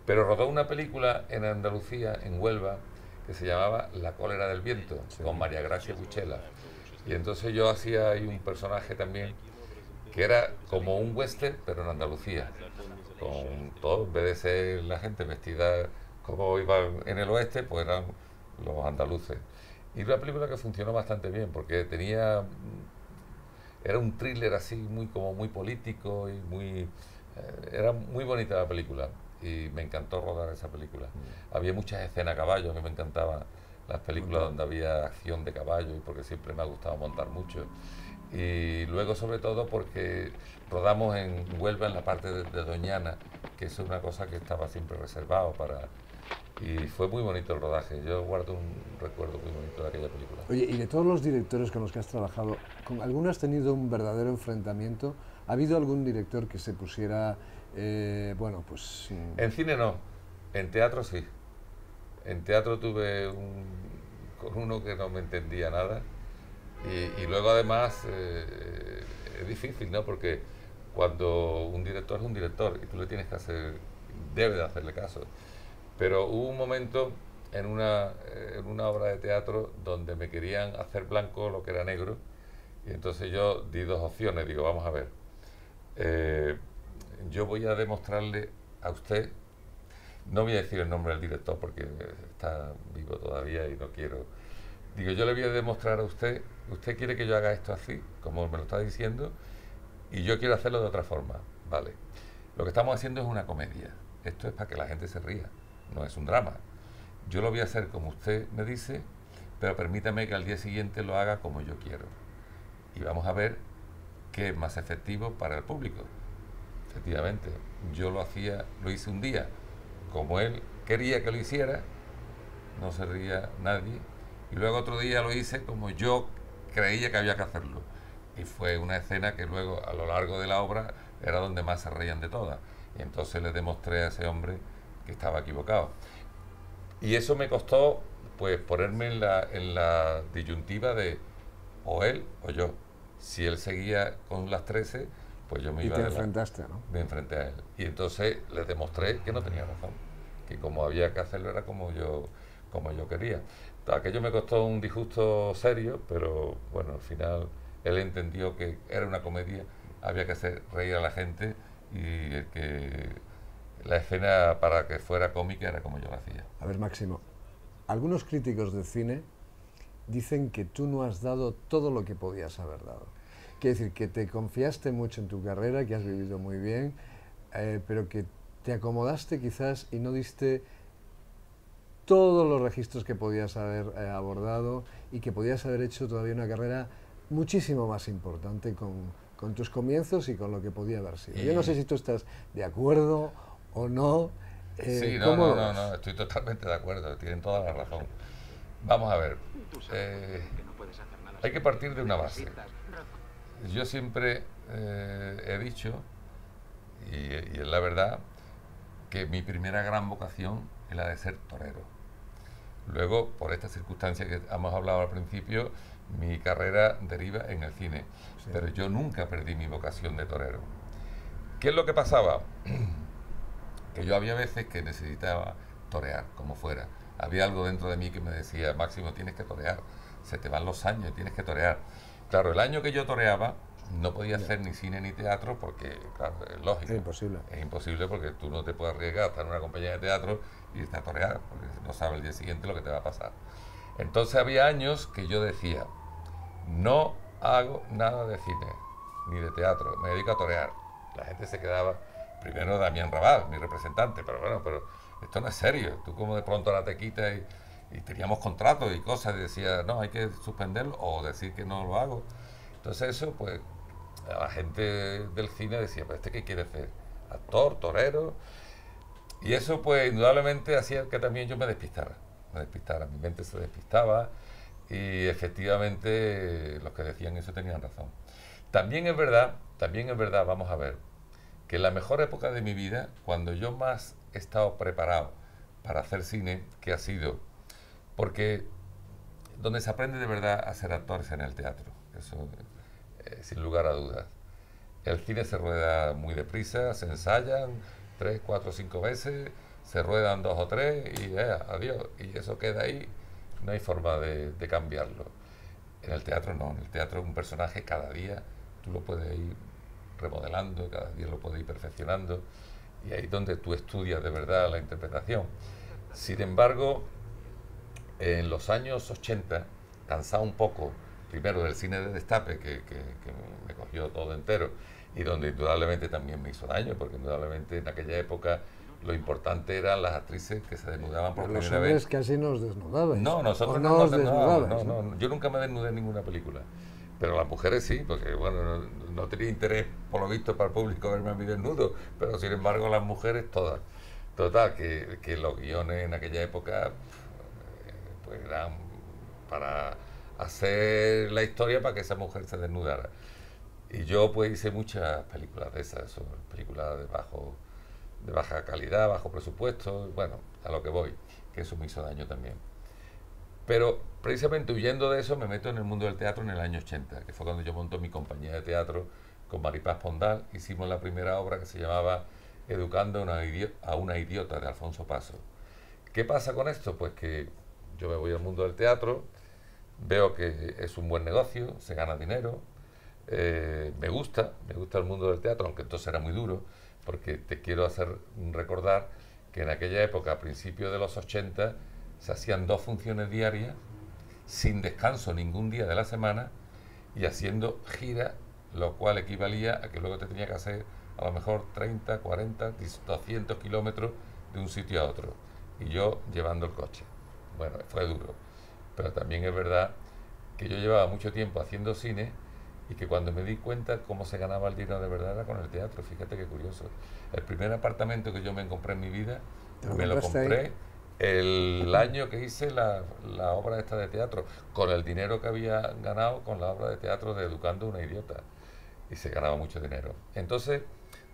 Pero rodó una película en Andalucía, en Huelva, que se llamaba La cólera del viento, con María Gracia Buchela. Y entonces yo hacía ahí un personaje también que era como un western, pero en Andalucía. Con todo, en vez de ser la gente vestida como iban en el oeste, pues eran los andaluces. Y una película que funcionó bastante bien, porque era un thriller así, como muy político y era muy bonita la película. Y me encantó rodar esa película. Había muchas escenas a caballo, que me encantaban las películas donde había acción de caballo, y porque siempre me ha gustado montar mucho. Y luego, sobre todo, porque rodamos en Huelva, en la parte de Doñana, que es una cosa que estaba siempre reservado para... Y fue muy bonito el rodaje. Yo guardo un recuerdo muy bonito de aquella película. Oye, y de todos los directores con los que has trabajado, ¿con alguno has tenido un verdadero enfrentamiento? ¿Ha habido algún director que se pusiera, bueno, pues... En cine no, en teatro sí. En teatro tuve con uno que no me entendía nada. Y luego además es difícil, ¿no? Porque cuando un director es un director y tú le tienes que debe de hacerle caso. Pero hubo un momento en una obra de teatro donde me querían hacer blanco lo que era negro, y entonces yo di dos opciones. Digo, vamos a ver, yo voy a demostrarle a usted, no voy a decir el nombre del director porque está vivo todavía y no quiero. Digo, yo le voy a demostrar a usted quiere que yo haga esto así, como me lo está diciendo, y yo quiero hacerlo de otra forma. Vale, lo que estamos haciendo es una comedia, esto es para que la gente se ría, no es un drama. Yo lo voy a hacer como usted me dice, pero permítame que al día siguiente lo haga como yo quiero. Y vamos a ver qué es más efectivo para el público. Efectivamente, yo lo hice un día como él quería que lo hiciera, no se ría nadie, y luego otro día lo hice como yo creía que había que hacerlo. Y fue una escena que luego, a lo largo de la obra, era donde más se reían de todas. Y entonces le demostré a ese hombre que estaba equivocado. Y eso me costó, pues, ponerme en la disyuntiva de o él o yo. Si él seguía con las 13, pues yo me iba a... Y te enfrentaste, ¿no? Me enfrenté a él. Y entonces le demostré que no tenía razón, que como había que hacerlo era como yo quería. Aquello me costó un disgusto serio, pero bueno, al final él entendió que era una comedia, había que hacer reír a la gente, y que la escena, para que fuera cómica, era como yo la hacía. A ver, Máximo, algunos críticos de cine dicen que tú no has dado todo lo que podías haber dado. Quiere decir que te confiaste mucho en tu carrera, que has vivido muy bien, pero que te acomodaste quizás y no diste todos los registros que podías haber abordado, y que podías haber hecho todavía una carrera muchísimo más importante con tus comienzos y con lo que podía haber sido. Yo no sé si tú estás de acuerdo o no. Sí, no, estoy totalmente de acuerdo, tienen toda la razón. Vamos a ver, hay que partir de una base. Yo siempre he dicho, y es la verdad, que mi primera gran vocación es la de ser torero. Luego, por estas circunstancias que hemos hablado al principio, mi carrera deriva en el cine. Sí. Pero yo nunca perdí mi vocación de torero. ¿Qué es lo que pasaba? Que yo había veces que necesitaba torear, como fuera. Había algo dentro de mí que me decía, Máximo, tienes que torear. Se te van los años, tienes que torear. Claro, el año que yo toreaba, no podía hacer ni cine ni teatro porque, claro, es lógico. Es imposible. Es imposible porque tú no te puedes arriesgar a estar en una compañía de teatro y irte a torear, porque no sabes el día siguiente lo que te va a pasar. Entonces había años que yo decía, no hago nada de cine, ni de teatro, me dedico a torear. La gente se quedaba, primero Damián Raval, mi representante, pero bueno, pero esto no es serio, tú como de pronto la te quitas y teníamos contratos y cosas, y decía, no, hay que suspenderlo o decir que no lo hago. Entonces eso, pues, a la gente del cine decía, ¿pero este qué quiere ser? ¿Actor, torero? Y eso pues indudablemente hacía que también yo me despistara, mi mente se despistaba y efectivamente los que decían eso tenían razón. También es verdad, vamos a ver, que en la mejor época de mi vida, cuando yo más he estado preparado para hacer cine, que ha sido, porque donde se aprende de verdad a ser actor es en el teatro, eso sin lugar a dudas. El cine se rueda muy deprisa, se ensayan 3, 4, 5 veces, se ruedan 2 o 3 y adiós. Y eso queda ahí, no hay forma de cambiarlo. En el teatro no, en el teatro un personaje cada día tú lo puedes ir remodelando, cada día lo puedes ir perfeccionando y ahí es donde tú estudias de verdad la interpretación. Sin embargo, en los años 80, cansado un poco, primero del cine de destape, que me cogió todo entero, y donde indudablemente también me hizo daño, porque indudablemente en aquella época lo importante eran las actrices que se desnudaban por primera vez. Los hombres casi nos desnudabais. No, nosotros no nos desnudábamos. No, yo nunca me desnudé en ninguna película. Pero las mujeres sí, porque bueno, no tenía interés, por lo visto, para el público verme a mí desnudo, pero sin embargo las mujeres todas. Total, que los guiones en aquella época pues eran para hacer la historia para que esa mujer se desnudara. Y yo pues hice muchas películas de esas, son películas de baja calidad, bajo presupuesto, bueno, a lo que voy, que eso me hizo daño también. Pero precisamente huyendo de eso me meto en el mundo del teatro en el año 80, que fue cuando yo monto mi compañía de teatro con Maripaz Pondal. Hicimos la primera obra que se llamaba Educando a una idiota, de Alfonso Paso. ¿Qué pasa con esto? Pues que yo me voy al mundo del teatro, veo que es un buen negocio, se gana dinero, me gusta el mundo del teatro, aunque entonces era muy duro, porque te quiero hacer recordar que en aquella época, a principios de los 80, se hacían 2 funciones diarias, sin descanso ningún día de la semana, y haciendo gira, lo cual equivalía a que luego te tenía que hacer a lo mejor 30, 40, 200 kilómetros de un sitio a otro, y yo llevando el coche. Bueno, fue duro, pero también es verdad que yo llevaba mucho tiempo haciendo cine y que cuando me di cuenta cómo se ganaba el dinero de verdad era con el teatro. Fíjate qué curioso. El primer apartamento que yo me compré en mi vida, me lo compré el año que hice la obra esta de teatro, con el dinero que había ganado con la obra de teatro de Educando a una idiota. Y se ganaba mucho dinero. Entonces,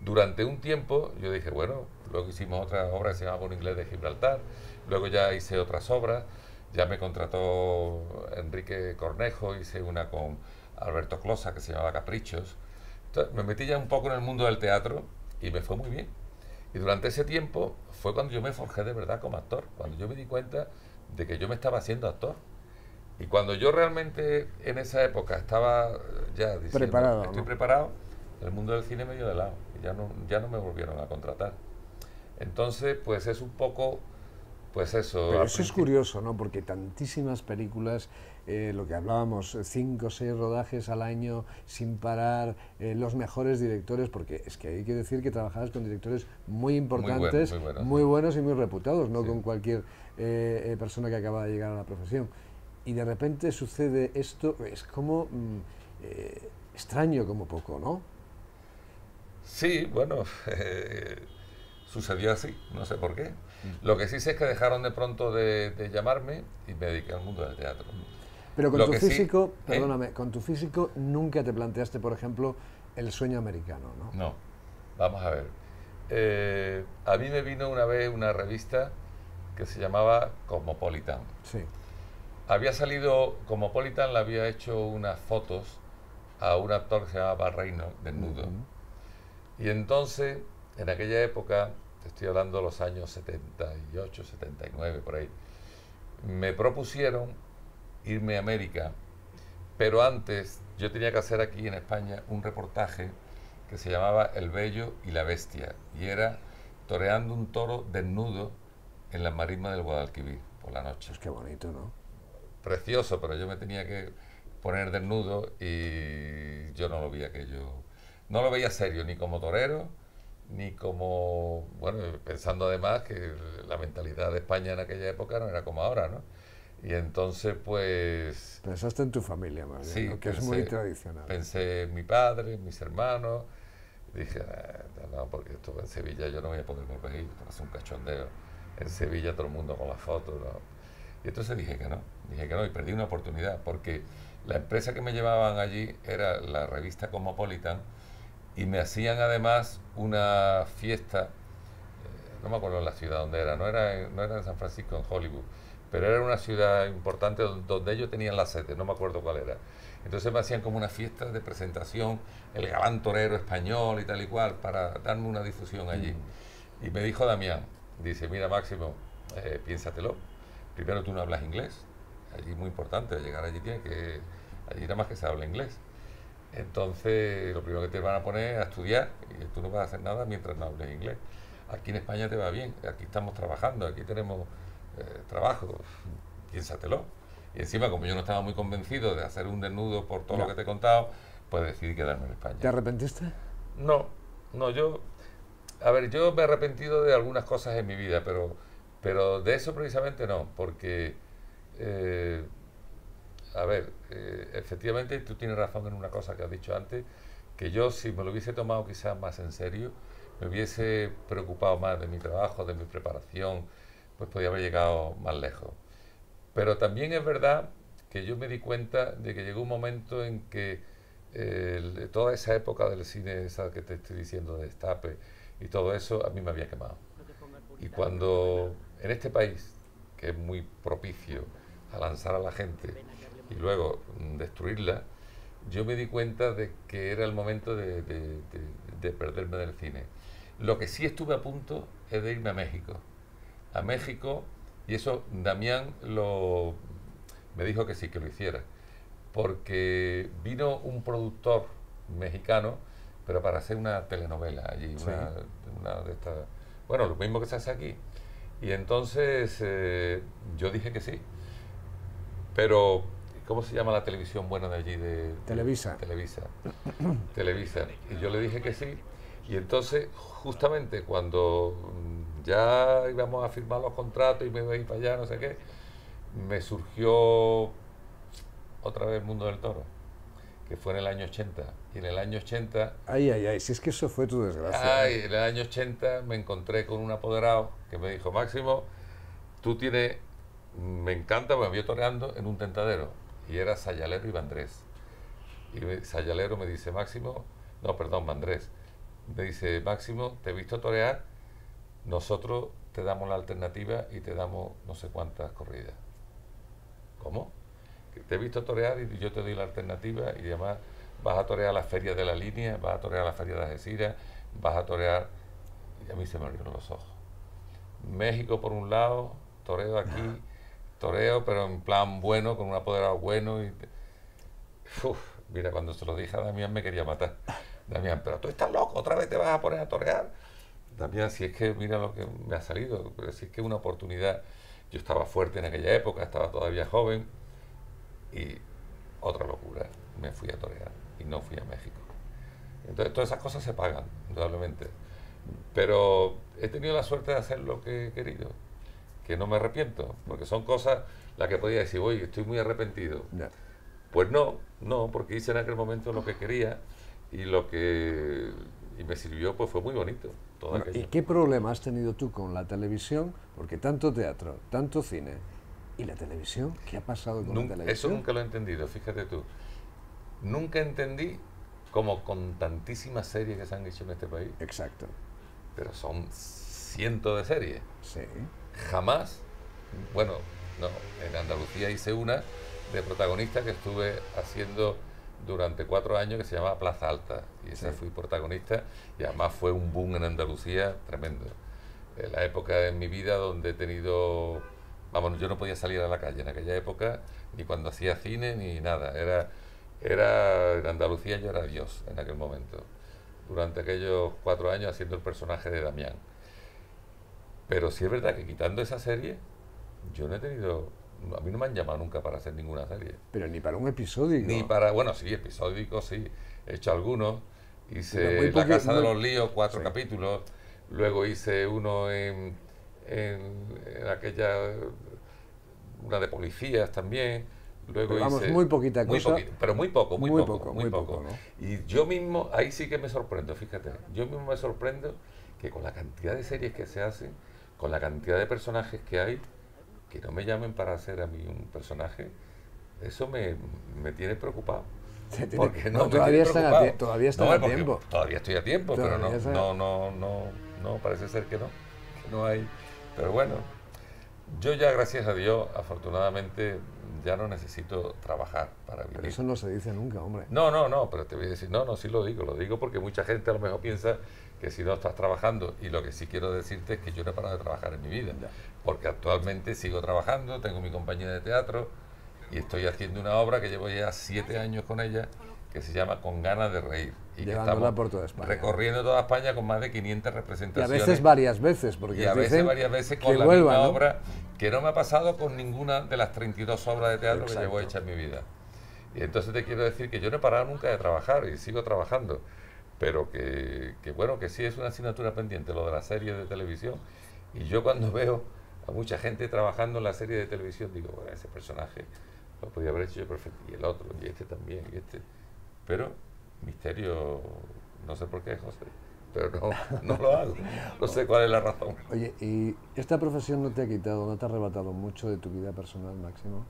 durante un tiempo, yo dije, bueno, luego hicimos otra obra que se llamaba Un inglés de Gibraltar, luego ya hice otras obras, ya me contrató Enrique Cornejo, hice una con Alberto Closa que se llamaba Caprichos. Entonces, me metí ya un poco en el mundo del teatro y me fue muy bien. Y durante ese tiempo fue cuando yo me forjé de verdad como actor, cuando yo me di cuenta de que yo me estaba haciendo actor. Y cuando yo realmente en esa época estaba ya diciendo, preparado, estoy ¿no? preparado, el mundo del cine me dio de lado y ya no me volvieron a contratar. Entonces, pues es un poco, pues eso. Pero eso es curioso, ¿no? Porque tantísimas películas, lo que hablábamos, 5 o 6 rodajes al año sin parar, los mejores directores, porque es que hay que decir que trabajabas con directores muy importantes, muy buenos y muy reputados, no con cualquier persona que acaba de llegar a la profesión. Y de repente sucede esto, es como extraño como poco, ¿no? Sí, bueno, sucedió así, no sé por qué. Lo que sí sé es que dejaron de pronto de llamarme y me dediqué al mundo del teatro. Pero con tu físico, perdóname, con tu físico nunca te planteaste, por ejemplo, el sueño americano, ¿no? No, vamos a ver. A mí me vino una vez una revista que se llamaba Cosmopolitan. Sí. Había salido Cosmopolitan, le había hecho unas fotos a un actor que se llamaba Reino, desnudo. Y entonces, en aquella época, te estoy hablando de los años 78, 79, por ahí, me propusieron irme a América, pero antes yo tenía que hacer aquí en España un reportaje que se llamaba El Bello y la Bestia, y era toreando un toro desnudo en la marisma del Guadalquivir por la noche. Pues qué bonito, ¿no? Precioso, pero yo me tenía que poner desnudo y yo no lo veía no lo veía serio, ni como torero, ni como, bueno, pensando además que la mentalidad de España en aquella época no era como ahora, ¿no? Y entonces, pues... Pensaste en tu familia, más bien, sí, ¿no? Que es muy tradicional. Pensé en mi padre, en mis hermanos. Dije, no, porque esto en Sevilla yo no voy a poderme reír, esto va a ser un cachondeo. En Sevilla todo el mundo con las fotos, ¿no? Y entonces dije que no, y perdí una oportunidad, porque la empresa que me llevaban allí era la revista Cosmopolitan, y me hacían además una fiesta, no me acuerdo en la ciudad donde era, no era en San Francisco, en Hollywood, pero era una ciudad importante donde ellos tenían la sede, no me acuerdo cuál era. Entonces me hacían como una fiesta de presentación, el galán torero español y tal y cual, para darme una difusión allí. Y me dijo Damián, dice, mira Máximo, piénsatelo, primero tú no hablas inglés, allí es muy importante, al llegar allí allí nada más que se habla inglés. Entonces lo primero que te van a poner es a estudiar, y tú no vas a hacer nada mientras no hables inglés. Aquí en España te va bien, aquí estamos trabajando, aquí tenemos trabajo, piénsatelo. Y encima, como yo no estaba muy convencido de hacer un desnudo por todo lo que te he contado, pues decidí quedarme en España. ¿Te arrepentiste? No, yo me he arrepentido de algunas cosas en mi vida, pero de eso precisamente no, porque, efectivamente tú tienes razón en una cosa que has dicho antes, que yo si me lo hubiese tomado quizás más en serio, me hubiese preocupado más de mi trabajo, de mi preparación, pues podía haber llegado más lejos. Pero también es verdad que yo me di cuenta de que llegó un momento en que toda esa época del cine, esa que te estoy diciendo, de Destape y todo eso, a mí me había quemado. Y cuando en este país, que es muy propicio a lanzar a la gente y luego destruirla, yo me di cuenta de que era el momento de perderme del cine. Lo que sí estuve a punto es de irme a México. A México, y eso Damián me dijo que sí, que lo hiciera. Porque vino un productor mexicano, pero para hacer una telenovela allí, sí. una de estas... Bueno, lo mismo que se hace aquí. Y entonces yo dije que sí. Pero, ¿cómo se llama la televisión buena de allí? Televisa. Televisa. Y yo le dije que sí. Y entonces, justamente cuando ya íbamos a firmar los contratos y me iba a ir para allá, no sé qué, me surgió otra vez Mundo del Toro, que fue en el año 80. Y en el año 80... Ay, si es que eso fue tu desgracia. En el año 80 me encontré con un apoderado que me dijo, Máximo, tú tienes... Me encanta, porque me vio toreando en un tentadero. Y era Sayalero y Vandrés. Y Sayalero me dice, Máximo... No, perdón, Vandrés. Me dice, Máximo, te he visto torear, nosotros te damos la alternativa y te damos no sé cuántas corridas. ¿Cómo? Que te he visto torear y yo te doy la alternativa y además vas a torear a la feria de la línea, vas a torear a la feria de Algeciras, vas a torear... Y a mí se me abrieron los ojos. México por un lado, toreo aquí, toreo pero en plan bueno, con un apoderado bueno. Mira, cuando se lo dije a Damián me quería matar. Damián, pero tú estás loco, otra vez te vas a poner a torear. Damián, si es que mira lo que me ha salido, pero si es que es una oportunidad. Yo estaba fuerte en aquella época, estaba todavía joven y otra locura, me fui a torear y no fui a México. Entonces todas esas cosas se pagan, indudablemente. Pero he tenido la suerte de hacer lo que he querido, que no me arrepiento, porque son cosas las que podía decir, oye, estoy muy arrepentido. Ya. Pues no, porque hice en aquel momento lo que quería y y me sirvió, pues fue muy bonito. Bueno, ¿y qué problema has tenido tú con la televisión? Porque tanto teatro, tanto cine y la televisión, ¿qué ha pasado con la televisión? Eso nunca lo he entendido, fíjate tú. Nunca entendí cómo con tantísimas series que se han hecho en este país. Exacto. Pero son cientos de series. Sí. Jamás, bueno, no, en Andalucía hice una de protagonista que estuve haciendo durante 4 años que se llamaba Plaza Alta y esa fui protagonista y además fue un boom en Andalucía tremendo. La época en mi vida donde he tenido, vamos, yo no podía salir a la calle en aquella época ni cuando hacía cine ni nada, era en Andalucía yo era Dios en aquel momento, durante aquellos 4 años haciendo el personaje de Damián. Pero sí es verdad que quitando esa serie yo no he tenido... A mí no me han llamado nunca para hacer ninguna serie. Pero ni para un episodio. Ni para... Bueno, sí, episódicos, sí. He hecho algunos. Hice La Casa de los Líos, 4 capítulos. Luego hice uno en aquella una de policías también. Luego pero vamos, hice, muy poquita cosa. pero muy poco, muy poco. ¿no? Y yo mismo, ahí sí que me sorprendo, fíjate, yo mismo me sorprendo que con la cantidad de series que se hacen, con la cantidad de personajes que hay, que no me llamen para hacer a mí un personaje, eso me tiene preocupado. Porque no, todavía está a tiempo. Todavía estoy a tiempo, pero no, parece ser que no hay. Pero bueno, yo ya, gracias a Dios, afortunadamente, ya no necesito trabajar para vivir. Pero eso no se dice nunca, hombre. No, pero te voy a decir, sí lo digo porque mucha gente a lo mejor piensa que si no estás trabajando, y lo que sí quiero decirte es que yo no he parado de trabajar en mi vida, porque actualmente sigo trabajando, tengo mi compañía de teatro, y estoy haciendo una obra que llevo ya 7 años con ella, que se llama Con ganas de reír. Y llevándola por toda España. Recorriendo toda España con más de 500 representaciones. Y a veces varias veces, porque varias veces con la misma obra, que no me ha pasado con ninguna de las 32 obras de teatro que llevo hechas en mi vida. Y entonces te quiero decir que yo no he parado nunca de trabajar y sigo trabajando, pero que bueno, que sí es una asignatura pendiente lo de las series de televisión. Y yo cuando veo a mucha gente trabajando en la serie de televisión, digo, bueno, ese personaje lo podía haber hecho yo perfecto, y el otro, y este también, y este. Pero, misterio, no sé por qué, José, pero no lo hago, no sé cuál es la razón. Oye, ¿y esta profesión no te ha quitado, no te ha arrebatado mucho de tu vida personal, Máximo?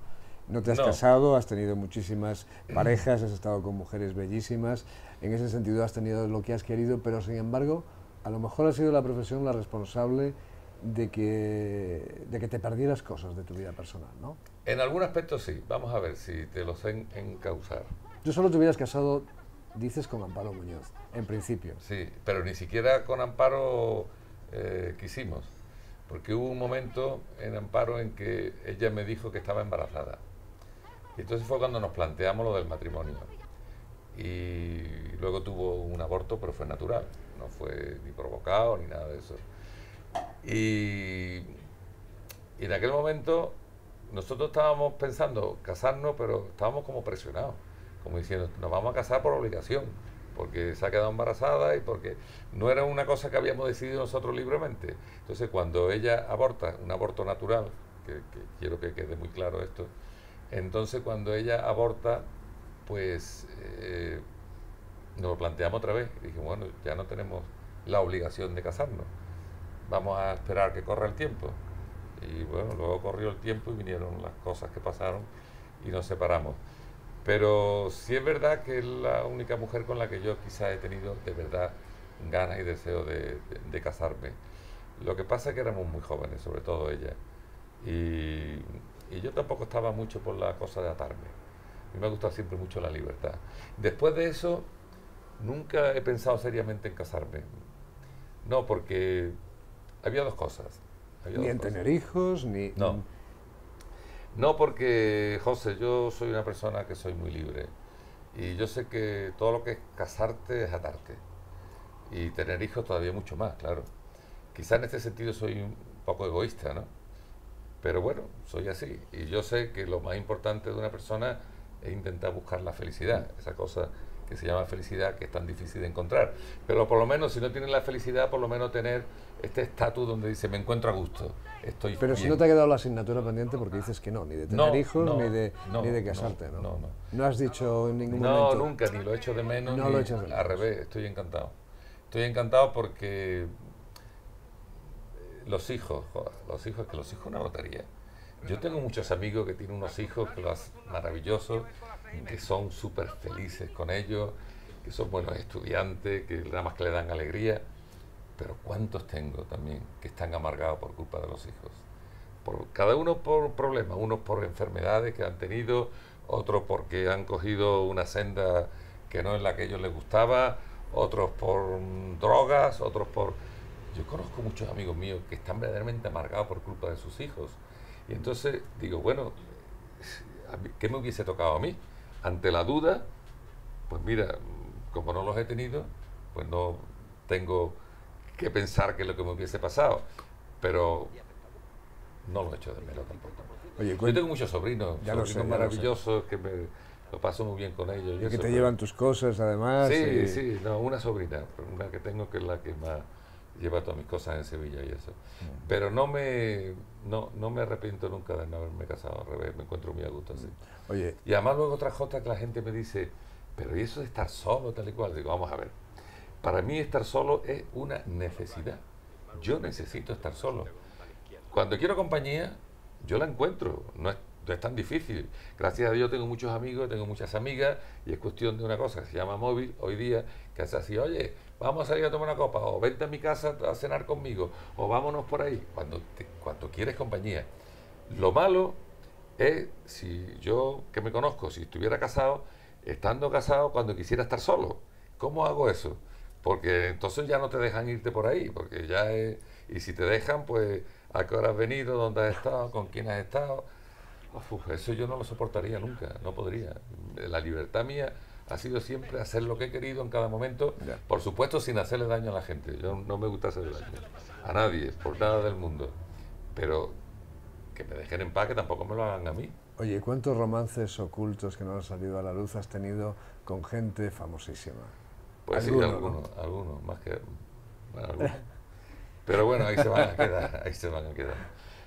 No te has casado, has tenido muchísimas parejas, has estado con mujeres bellísimas, en ese sentido has tenido lo que has querido, pero sin embargo, a lo mejor ha sido la profesión la responsable de que te perdieras cosas de tu vida personal, ¿no? En algún aspecto sí, vamos a ver si te lo sé encauzar. Tú solo te hubieras casado, dices, con Amparo Muñoz, en principio. Sí, pero ni siquiera con Amparo quisimos, porque hubo un momento en Amparo en que ella me dijo que estaba embarazada. Y entonces fue cuando nos planteamos lo del matrimonio. Y luego tuvo un aborto, pero fue natural, no fue ni provocado ni nada de eso. Y en aquel momento nosotros estábamos pensando casarnos, pero estábamos como presionados, como diciendo, nos vamos a casar por obligación, porque se ha quedado embarazada y porque no era una cosa que habíamos decidido nosotros libremente. Entonces cuando ella aborta, un aborto natural, que quiero que quede muy claro esto, entonces cuando ella aborta, pues nos lo planteamos otra vez, y dijimos, bueno, ya no tenemos la obligación de casarnos, vamos a esperar que corra el tiempo. Y bueno, luego corrió el tiempo y vinieron las cosas que pasaron y nos separamos. Pero sí es verdad que es la única mujer con la que yo quizá he tenido de verdad ganas y deseo de casarme. Lo que pasa es que éramos muy jóvenes, sobre todo ella. Y yo tampoco estaba mucho por la cosa de atarme. A mí me ha gustado siempre mucho la libertad. Después de eso, nunca he pensado seriamente en casarme. No, porque había dos cosas. Ni en tener hijos, ni... No, porque, José, yo soy una persona que soy muy libre. Y yo sé que todo lo que es casarte es atarte. Y tener hijos todavía mucho más, claro. Quizá en este sentido soy un poco egoísta, ¿no? Pero bueno, soy así. Y yo sé que lo más importante de una persona es intentar buscar la felicidad. Esa cosa que se llama felicidad, que es tan difícil de encontrar. Pero por lo menos, si no tienes la felicidad, por lo menos tener este estatus donde dice, me encuentro a gusto, estoy Pero bien. Si no te ha quedado la asignatura pendiente porque dices que no, ni de tener hijos, ni de casarte, ¿no? No has dicho en ningún momento... No, nunca, ni lo echo de menos, no lo echas de menos. Al revés, estoy encantado. Estoy encantado porque los hijos es una lotería. Yo tengo muchos amigos que tienen unos hijos que lo hacen maravillosos, que son súper felices con ellos, que son buenos estudiantes, que nada más que le dan alegría. Pero ¿cuántos tengo también que están amargados por culpa de los hijos? Cada uno por problemas, unos por enfermedades que han tenido, otros porque han cogido una senda que no es la que a ellos les gustaba, otros por drogas, otros por... Yo conozco muchos amigos míos que están verdaderamente amargados por culpa de sus hijos. Y entonces digo, bueno, ¿qué me hubiese tocado a mí? Ante la duda, pues mira, como no los he tenido, pues no tengo que pensar que es lo que me hubiese pasado, pero no lo he hecho de menos tampoco. Oye, yo tengo muchos sobrinos maravillosos que lo paso muy bien con ellos. Y que te llevan tus cosas, además. Sí, una sobrina que tengo que es la que más llevar todas mis cosas en Sevilla y eso. Pero no me arrepiento nunca de no haberme casado, al revés, me encuentro muy a gusto así. Oye. Y además luego otra jota que la gente me dice, pero ¿y eso de estar solo, tal y cual? Digo, vamos a ver, para mí estar solo es una necesidad. Yo necesito estar solo. Cuando quiero compañía, yo la encuentro, no es tan difícil. Gracias a Dios tengo muchos amigos, tengo muchas amigas, y es cuestión de una cosa que se llama móvil hoy día, que hace así, oye, vamos a salir a tomar una copa, o vente a mi casa a cenar conmigo, o vámonos por ahí, cuando quieres compañía. Lo malo es, si yo, que me conozco, si estuviera casado, estando casado cuando quisiera estar solo. ¿Cómo hago eso? Porque entonces ya no te dejan irte por ahí, porque ya es... Y si te dejan, pues, ¿a qué hora has venido? ¿Dónde has estado? ¿Con quién has estado? Uf, eso yo no lo soportaría nunca, no podría. La libertad mía ha sido siempre hacer lo que he querido en cada momento, por supuesto sin hacerle daño a la gente. Yo no me gusta hacer daño a nadie, por nada del mundo. Pero que me dejen en paz, que tampoco me lo hagan a mí. Oye, ¿cuántos romances ocultos que no han salido a la luz has tenido con gente famosísima? Pues sí, algunos, más que... Bueno, algunos. Pero bueno, ahí se van a quedar, ahí se van a quedar.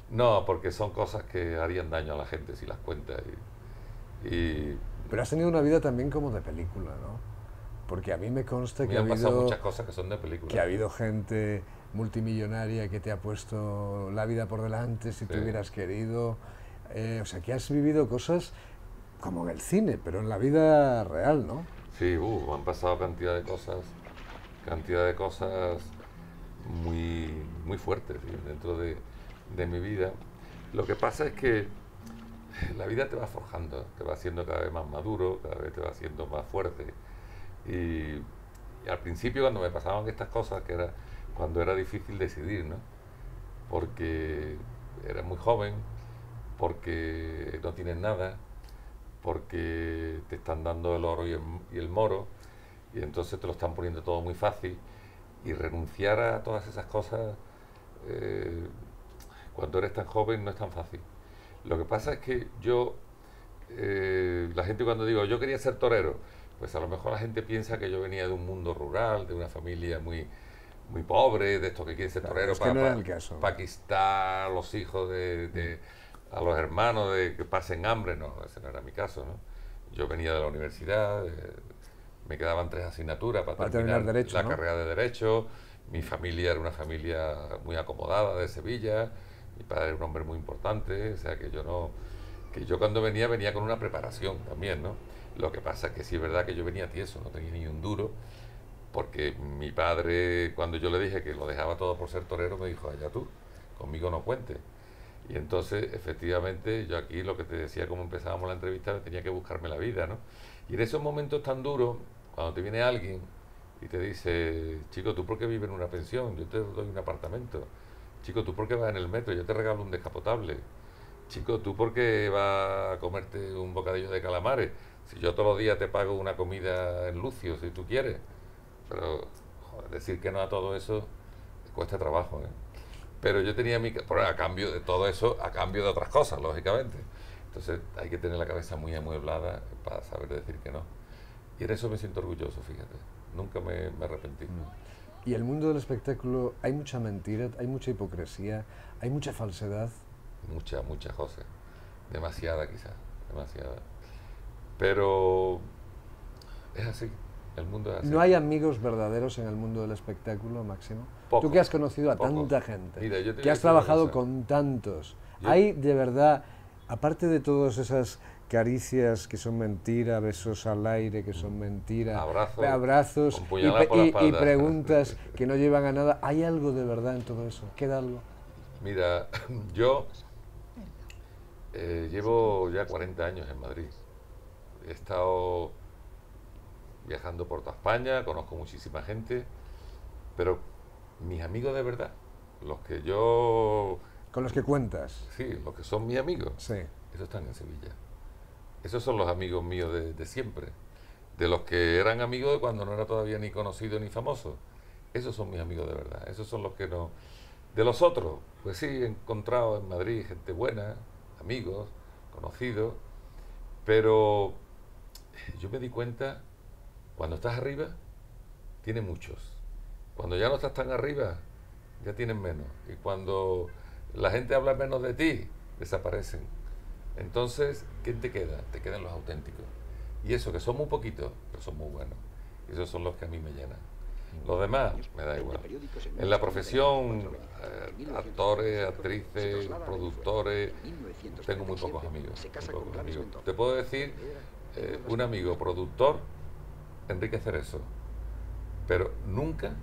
No, porque son cosas que harían daño a la gente si las cuentas. Pero has tenido una vida también como de película, ¿no? Porque a mí me consta que han pasado muchas cosas que son de película. Que ha habido gente multimillonaria que te ha puesto la vida por delante si te hubieras querido. O sea, que has vivido cosas como en el cine, pero en la vida real, ¿no? Sí, han pasado cantidad de cosas muy, muy fuertes, ¿sí? Dentro de mi vida. Lo que pasa es que la vida te va forjando, te va haciendo cada vez más maduro, cada vez te va haciendo más fuerte. Y al principio, cuando me pasaban estas cosas, que era cuando era difícil decidir, ¿no? Porque eres muy joven, porque no tienes nada, porque te están dando el oro y el moro, y entonces te lo están poniendo todo muy fácil, y renunciar a todas esas cosas cuando eres tan joven no es tan fácil. Lo que pasa es que yo, la gente cuando digo yo quería ser torero, pues a lo mejor la gente piensa que yo venía de un mundo rural, de una familia muy, muy pobre, de estos que quieren ser toreros para quitar a los hijos a los hermanos de que pasen hambre. No, ese no era mi caso, ¿no? Yo venía de la universidad, me quedaban 3 asignaturas para terminar derecho, la ¿no? carrera de Derecho. Mi familia era una familia muy acomodada de Sevilla, mi padre era un hombre muy importante, o sea que yo cuando venía con una preparación también, ¿no? Lo que pasa es que sí es verdad que yo venía tieso, no tenía ni un duro, porque mi padre, cuando yo le dije que lo dejaba todo por ser torero, me dijo, allá tú, conmigo no cuentes. Y entonces, efectivamente, yo aquí lo que te decía, como empezábamos la entrevista, tenía que buscarme la vida, ¿no? Y en esos momentos tan duros, cuando te viene alguien y te dice, chico, ¿tú por qué vives en una pensión? Yo te doy un apartamento. Chico, ¿tú por qué vas en el metro? Yo te regalo un descapotable. Chico, ¿tú por qué vas a comerte un bocadillo de calamares? Si yo todos los días te pago una comida en Lucio, si tú quieres. Pero, joder, decir que no a todo eso cuesta trabajo, ¿eh? Pero yo tenía a cambio de todo eso, a cambio de otras cosas, lógicamente. Entonces hay que tener la cabeza muy amueblada para saber decir que no. Y en eso me siento orgulloso, fíjate. Nunca me arrepentí. Y el mundo del espectáculo, hay mucha mentira, hay mucha hipocresía, hay mucha falsedad. Mucha, José. Demasiada quizás, demasiada. Pero es así. El mundo es así. ¿No hay amigos verdaderos en el mundo del espectáculo, Máximo? Poco, Tú que has conocido a tanta gente, que has trabajado con tantos, ¿hay de verdad, aparte de todas esas caricias que son mentira, besos al aire que son mentira, abrazos y preguntas que no llevan a nada, ¿hay algo de verdad en todo eso? ¿Queda algo? Mira, yo llevo ya 40 años en Madrid. He estado viajando por toda España, conozco muchísima gente, pero mis amigos de verdad, los que yo... ¿Con los que cuentas? Sí, los que son mis amigos, sí. Esos están en Sevilla. Esos son los amigos míos de siempre, de los que eran amigos de cuando no era todavía ni conocido ni famoso. Esos son mis amigos de verdad, esos son los que no... De los otros, pues sí, he encontrado en Madrid gente buena, amigos, conocidos, pero yo me di cuenta, cuando estás arriba, tienes muchos. Cuando ya no estás tan arriba, ya tienen menos. Y cuando la gente habla menos de ti, desaparecen. Entonces, ¿quién te queda? Te quedan los auténticos. Y eso, que son muy poquitos, pero son muy buenos. Y esos son los que a mí me llenan. Los demás, me da igual. En la profesión, actores, actrices, productores, tengo muy pocos amigos. Te puedo decir, un amigo productor, Enrique Cerezo, pero nunca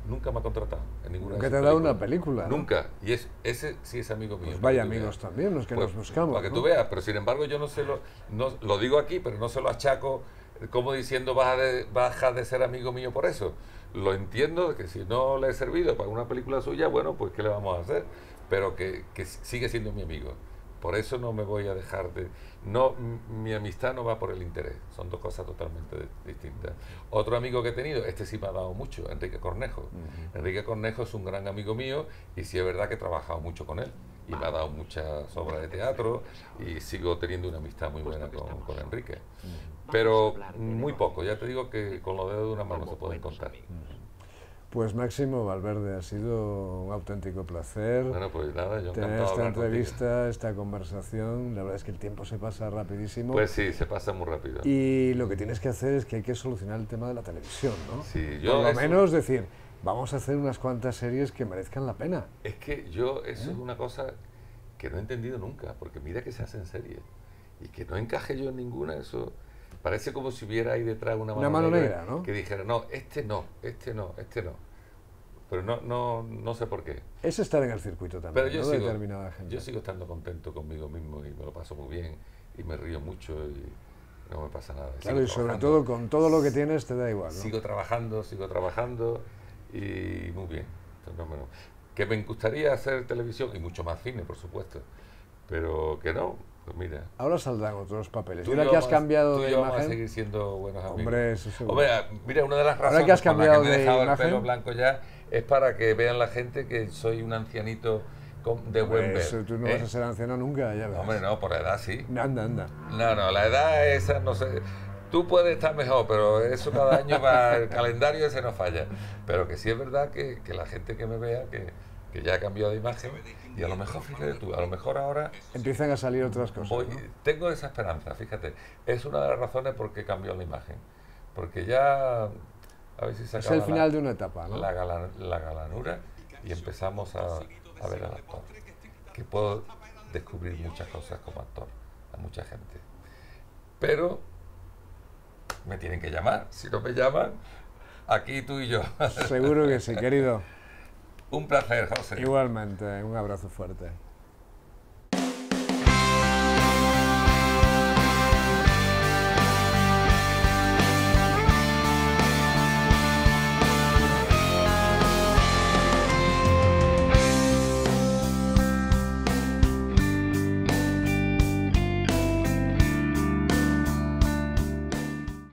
me ha contratado en ninguna de sus Nunca te ha dado una película, ¿no? Nunca. Y ese sí es amigo mío. Pues vaya amigos también, los que nos buscamos. Para que tú veas, pero sin embargo yo no lo digo aquí, pero no se lo achaco como diciendo baja de ser amigo mío por eso. Lo entiendo, que si no le he servido para una película suya, bueno, pues ¿qué le vamos a hacer? Pero que sigue siendo mi amigo. Por eso no me voy a dejar de... No, mi amistad no va por el interés, son dos cosas totalmente distintas. Otro amigo que he tenido, este sí me ha dado mucho, Enrique Cornejo. Enrique Cornejo es un gran amigo mío y sí es verdad que he trabajado mucho con él y me ha dado muchas obras de teatro y sigo teniendo una amistad muy buena con Enrique. Pero muy poco, ya te digo que con los dedos de una mano se pueden contar. Pues Máximo Valverde, ha sido un auténtico placer. Bueno, pues nada, yo tener esta entrevista, esta conversación. La verdad es que el tiempo se pasa rapidísimo. Pues sí, se pasa muy rápido. Y lo que tienes que hacer es que hay que solucionar el tema de la televisión, ¿no? Sí, por lo menos decir, vamos a hacer unas cuantas series que merezcan la pena. Es que yo, eso es una cosa que no he entendido nunca, porque mira que se hacen series y que no encaje yo en ninguna, eso parece como si hubiera ahí detrás una mano negra, ¿no? Que dijera, no, este no. Pero no sé por qué. Es estar en el circuito también, pero ¿no? Determinada gente. Yo sigo estando contento conmigo mismo y me lo paso muy bien y me río mucho y no me pasa nada. Claro, y sobre todo con todo lo que tienes te da igual, ¿no? Sigo trabajando y muy bien. Fenómeno. Que me gustaría hacer televisión y mucho más cine, por supuesto, pero que no, pues mira. Ahora saldrán otros papeles. Mira que has cambiado de imagen. Vamos a seguir siendo buenos amigos. Hombre, eso seguro. Hombre, mira, una de las razones que has cambiado por la que me he dejado de el pelo blanco ya es para que vean la gente que soy un ancianito de buen ver. Eso, tú no vas a ser anciano nunca, ya ves. Hombre, no, por la edad sí. Anda. No, la edad esa, no sé. Tú puedes estar mejor, pero eso cada año va, el calendario ese no falla. Pero que sí es verdad que la gente que me vea, que ya ha cambiado de imagen, y a lo mejor, fíjate tú, a lo mejor ahora... Empiezan a salir otras cosas, ¿no? Tengo esa esperanza, fíjate. Es una de las razones por qué cambió la imagen. Porque ya... A ver si se acaba es el final de una etapa, ¿no? La galanura y empezamos a ver al actor. Que puedo descubrir muchas cosas como actor, a mucha gente. Pero me tienen que llamar. Si no me llaman, aquí tú y yo. Seguro que sí, querido. Un placer, José. Igualmente, un abrazo fuerte.